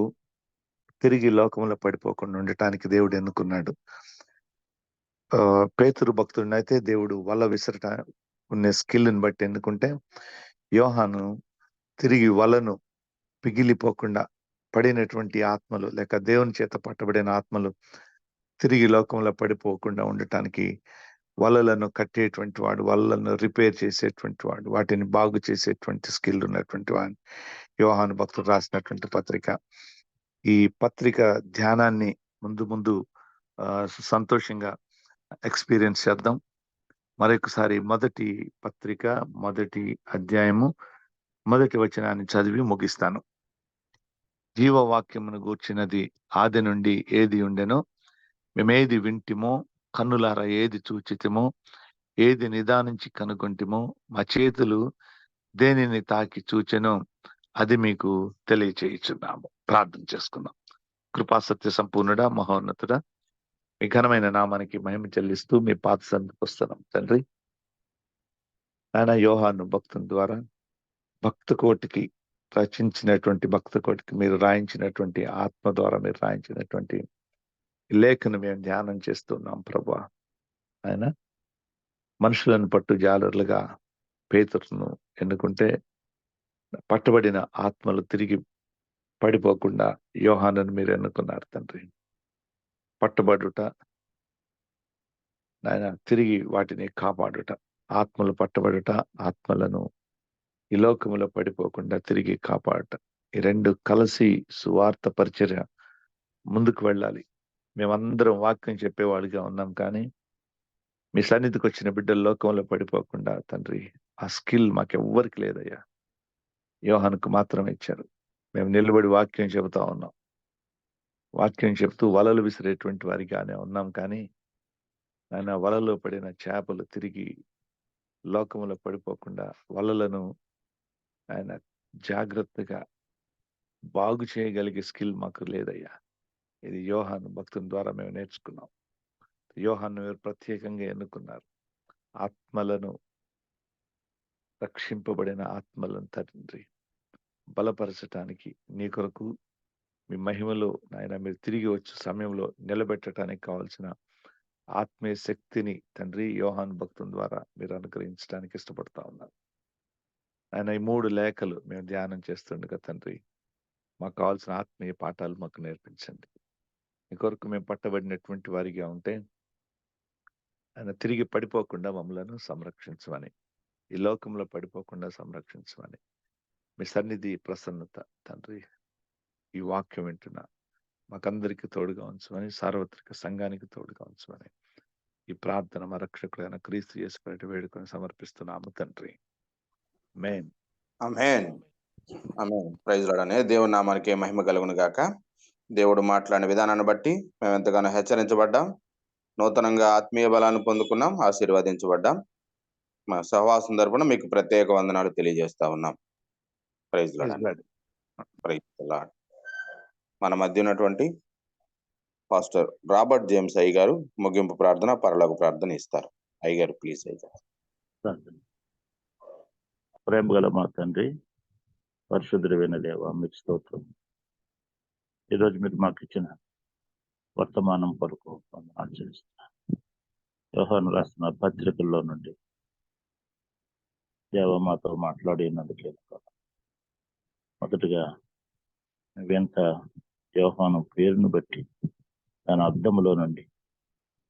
తిరిగి లోకంలో పడిపోకుండా ఉండటానికి దేవుడు ఎన్నుకున్నాడు. పేతురు భక్తుడిని అయితే దేవుడు వల విసరట ఉన్న స్కిల్ని బట్టి ఎన్నుకుంటే, యోహాను తిరిగి వలను పిగిలిపోకుండా పడినటువంటి ఆత్మలు లేక దేవుని చేత పట్టబడిన ఆత్మలు తిరిగి లోకంలో పడిపోకుండా ఉండటానికి వలలను కట్టేటువంటి వాడు, వలలను రిపేర్ చేసేటువంటి వాడు, వాటిని బాగు చేసేటువంటి స్కిల్ ఉన్నటువంటి వాడు యోహాను భక్తుడు రాసినటువంటి పత్రిక. ఈ పత్రిక ధ్యానాన్ని ముందు సంతోషంగా ఎక్స్పీరియన్స్ చేద్దాం. మరొకసారి మొదటి పత్రిక 1వ అధ్యాయము 1వ వచనాన్ని చదివి ముగిస్తాను. జీవవాక్యమును గూర్చినది ఆది నుండి ఏది ఉండెనో, మేమేది వింటిమో, కన్నులారా ఏది చూచితిమో, ఏది నిదానించి కనుగొంటిమో, మా చేతులు దేనిని తాకి చూచెనో అది మీకు తెలియచేయుచున్నాము. ప్రార్థన చేసుకుందాం. కృపాసత్య సంపూర్ణుడా, మహోన్నతుడా, మీ ఘనమైన నామానికి మహిమ చెల్లిస్తూ మీ పాత సందుకు వస్తున్నాం తండ్రి. ఆయన యోహాను భక్తుని ద్వారా భక్త కోటికి రచించినటువంటి భక్త కోటికి మీరు రాయించినటువంటి ఆత్మ ద్వారా మీరు రాయించినటువంటి లేఖను మేము ధ్యానం చేస్తున్నాం ప్రభువా. ఆయన మనుషులను పట్టు జాలర్లుగా పేతురును ఎన్నుకుంటే, పట్టబడిన ఆత్మలు తిరిగి పడిపోకుండా యోహానును మీరు ఎన్నుకున్నారు తండ్రి. పట్టబడుట నాయన, తిరిగి వాటిని కాపాడుట, ఆత్మలు పట్టబడుట, ఆత్మలను ఈ లోకములో పడిపోకుండా తిరిగి కాపాడుట, ఈ రెండు కలిసి సువార్త పరిచర్య ముందుకు వెళ్ళాలి. మేమందరం వాక్యం చెప్పేవాళ్ళుగా ఉన్నాం, కానీ మీ సన్నిధికి వచ్చిన బిడ్డలు లోకంలో పడిపోకుండా తండ్రి ఆ స్కిల్ మాకెవ్వరికి లేదయ్యా. యోహానుకు మాత్రమే ఇచ్చారు. మేము నిలబడి వాక్యం చెబుతా ఉన్నాం, వాక్యం చెప్తూ వలలు విసిరేటువంటి వారిగానే ఉన్నాం, కానీ ఆయన వలలో పడిన చేపలు తిరిగి లోకములో పడిపోకుండా వలలను ఆయన జాగ్రత్తగా బాగు చేయగలిగే స్కిల్ మాకు లేదయ్యా. ఇది యోహాను భక్తుని ద్వారా మేము నేర్చుకున్నాం. యోహాను మీరు ప్రత్యేకంగా ఎన్నుకున్నారు. ఆత్మలను, రక్షింపబడిన ఆత్మలను తండ్రి బలపరచటానికి, నీ కొరకు మీ మహిమలో నాయన మీరు తిరిగి వచ్చే సమయంలో నిలబెట్టడానికి కావాల్సిన ఆత్మీయ శక్తిని తండ్రి యోహాను భక్తుని ద్వారా మీరు అనుగ్రహించడానికి ఇష్టపడతా ఉన్నారు. ఆయన ఈ 3 లేఖలు మేము ధ్యానం చేస్తుండగా తండ్రి మాకు కావాల్సిన ఆత్మీయ పాఠాలు మాకు నేర్పించండి. మీ కొరకు మేము పట్టబడినటువంటి వారిగా ఉంటే ఆయన తిరిగి పడిపోకుండా మమ్మలను సంరక్షించమని, ఈ లోకంలో పడిపోకుండా సంరక్షించమని, మీ సన్నిధి ప్రసన్నత తండ్రి ఈ వాక్యం వింటున్నా మాకందరికి తోడుగా ఉంచమని, సార్వత్రిక సంఘానికి తోడుగా ఉంచమని ఈ ప్రార్థన మా రక్షకుడైన క్రీస్తు యేసు పేరిట వేడుకొని సమర్పిస్తున్నాము తండ్రి. Amen. Amen. Amen. Praise Lord. అనే దేవుని నామానికి మహిమ కలుగును గాక. దేవుడు మాట్లాడిన విధానాన్ని బట్టి మేము ఎంతగానో హెచ్చరించబడ్డాం, నూతనంగా ఆత్మీయ బలాన్ని పొందుకున్నాం, ఆశీర్వదించబడ్డాం. మా సహవాసం తరపున మీకు ప్రత్యేక వందనాలు తెలియజేస్తా ఉన్నాం. Praise Lord. Praise Lord. మన మధ్య ఉన్నటువంటి పాస్టర్ రాబర్ట్ జేమ్స్ అయ్య గారు ముగింపు ప్రార్థన, పరలోక ప్రార్థన ఇస్తారు. అయ్య గారు ప్లీజ్. ప్రేమ గల మా తండ్రి, పరిశుద్ధుడైన దేవ మీకు స్తోత్రం. ఈరోజు మీరు మాకు ఇచ్చిన వర్తమానం కొరకు ఆచరిస్తున్నాను. యోహాను రాసిన పత్రికల్లో నుండి దేవ మాతో మాట్లాడినందుకే మొదటిగా నువ్వెంత యోహాను పేరును బట్టి దాని అర్థములో నుండి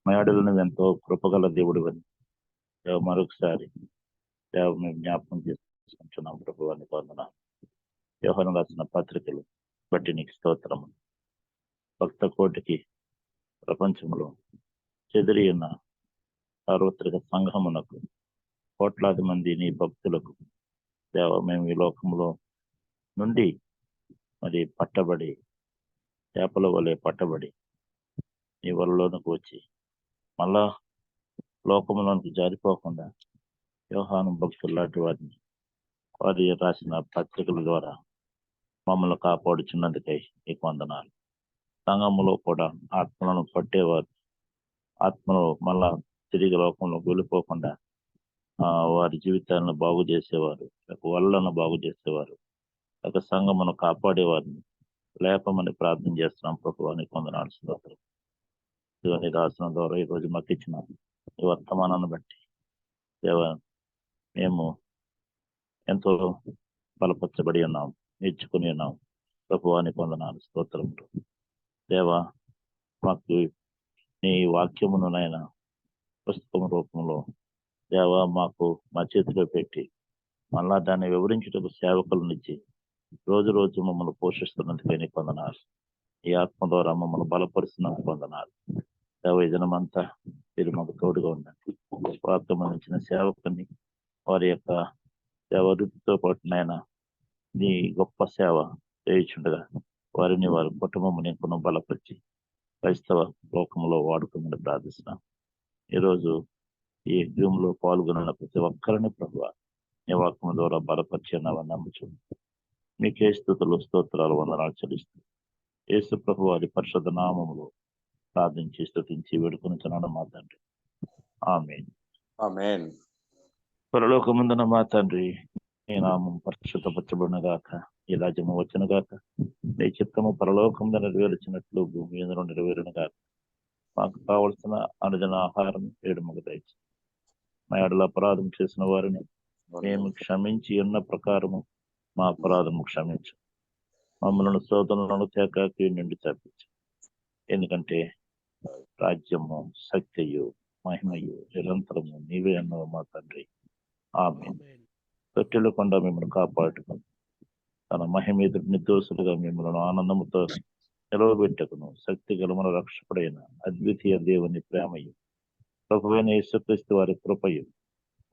మేడలు నువ్వెంతో కృపగల దేవుడు అని దేవ మరొకసారి దేవ మేము జ్ఞాపకం చేసుకుంటున్నాం. ప్రభువాన్ని పొందనాలు. యోహాను రాసిన పత్రికలు బట్టి నీకు స్తోత్రము. భక్త కోటికి ప్రపంచంలో చెదిరి ఉన్న సార్వత్రిక సంఘమునకు, కోట్లాది మంది నీ భక్తులకు దేవ మేము ఈ లోకంలో నుండి మరి పట్టబడి, చేపల వలె పట్టబడి నీ వలలోనికి వచ్చి మళ్ళా లోకంలోనికి జారిపోకుండా యోహాను భక్తులు లాంటి వారిని వారి రాసిన పత్రికల ద్వారా మమ్మల్ని కాపాడుచున్నందుకై నీకు వందనాలు. సంఘములో కూడా ఆత్మలను పట్టేవారు, ఆత్మను మళ్ళా తిరిగి లోకంలో వెళ్ళిపోకుండా వారి జీవితాలను బాగు చేసేవారు, వాళ్ళను బాగు చేసేవారు, సంఘమును కాపాడేవారిని లేపమని ప్రార్థన చేస్తున్నాం. ప్రభువానికి వందనాలు, స్తోత్రం. దేవుని దాసనం ద్వారా ఈరోజు మాకు ఇచ్చిన ఈ వర్తమానాన్ని బట్టి దేవ మేము ఎంతో బలపరచబడి ఉన్నాం, నేర్చుకుని ఉన్నాం. ప్రభువానికి వందనాలు, స్తోత్రములు. దేవ మాకు నీ వాక్యమును నాయన పుస్తకం రూపంలో దేవ మాకు మా చేతిలో పెట్టి మళ్ళా దాన్ని వివరించుటకు సేవకులనిచ్చి రోజు రోజు మమ్మల్ని పోషిస్తున్నందుకే నీకు వందనాలు. ఈ ఆత్మ ద్వారా మమ్మల్ని బలపరుస్తున్నందుకు వందనాలు. దేవ ఈ దినమంతా మీరు మాకు తోడుగా ఉండండి. సంబంధించిన సేవకుని వారి యొక్క సేవ వృత్తితో పాటు నాయన నీ గొప్ప సేవ చేయించుండగా వారిని వారి కుటుంబం నీకును బలపరిచి క్రైస్తవ లోకంలో వాడుకోమని ప్రార్థిస్తున్నాం. ఈరోజు ఈ యజ్ఞంలో పాల్గొన్న ప్రతి ఒక్కరిని ప్రభువ నీ వాక్యం ద్వారా బలపరిచి అన్నావని నమ్ముచు మీకే స్తుతులు, స్తోత్రాలు, వందనాలు చెల్లిస్తూ యేసు ప్రభు వారి పరిశుద్ధ నామములో ప్రార్థించి స్తుతించి వేడుకొనుచున్నాను మా తండ్రి. ఆమేన్. ఆమేన్. పరలోకమందున మా తండ్రి, నీ నామం పరిశుద్ధపరచబడిన గాక, ఈ రాజ్యము వచ్చిన గాక, నీ చిత్తము పరలోకమున నెరవేర్చినట్లు భూమి మీద నెరవేరును గాక. మాకు కావలసిన అనుదిన ఆహారం ఏడుమకు దయచి మా ఎడల అపరాధం చేసిన వారిని మేము క్షమించి ఉన్న ప్రకారము మా అపరాధము క్షమించు. మమ్మల్ని శోధనలను తేకాకి నుండి తప్పించు. ఎందుకంటే రాజ్యము, శక్తియు, మహిమయు నిరంతరము నీవే అన్నావు మా తండ్రి. ఆమేన్. తొట్టెలకుండా మిమ్మల్ని కాపాడుకుని తన మహిమ ఎదురు నిర్దోషులుగా మిమ్మల్ని ఆనందముతో నిలవబెట్టకును శక్తి గల మన రక్షకుడైన అద్వితీయ దేవుని ప్రేమయు ప్రభువైన యేసుక్రీస్తు వారి కృపయు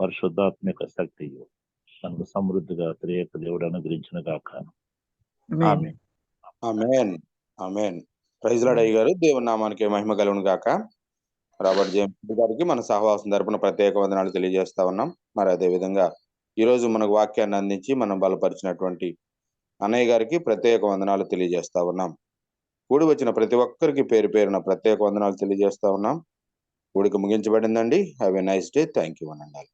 పరిశుద్ధాత్మిక శక్తియు తనకు సమృద్ధిగా త్రియేక దేవుడు అనుగ్రహించిన గాక. ఆమేన్. ఆమేన్. ఆమేన్. ప్రైజ్ లార్డ్ అయ్య గారు. దేవుని నామానికి మహిమ కలుగును గాక. రాబర్ట్ జేమ్స్ గారికి మన సహవాసం తరపున ప్రత్యేక వందనాలు తెలియజేస్తా ఉన్నాం. మరి అదే విధంగా ఈరోజు మనకు వాక్యాన్ని అందించి మనం బలపరిచినటువంటి అన్నయ్య గారికి ప్రత్యేక వందనాలు తెలియజేస్తా ఉన్నాం. కూడి వచ్చిన ప్రతి ఒక్కరికి పేరు పేరున ప్రత్యేక వందనాలు తెలియజేస్తా ఉన్నాం. కూడిక ముగించబడిందండి. Have a nice day. Thank you అనండి.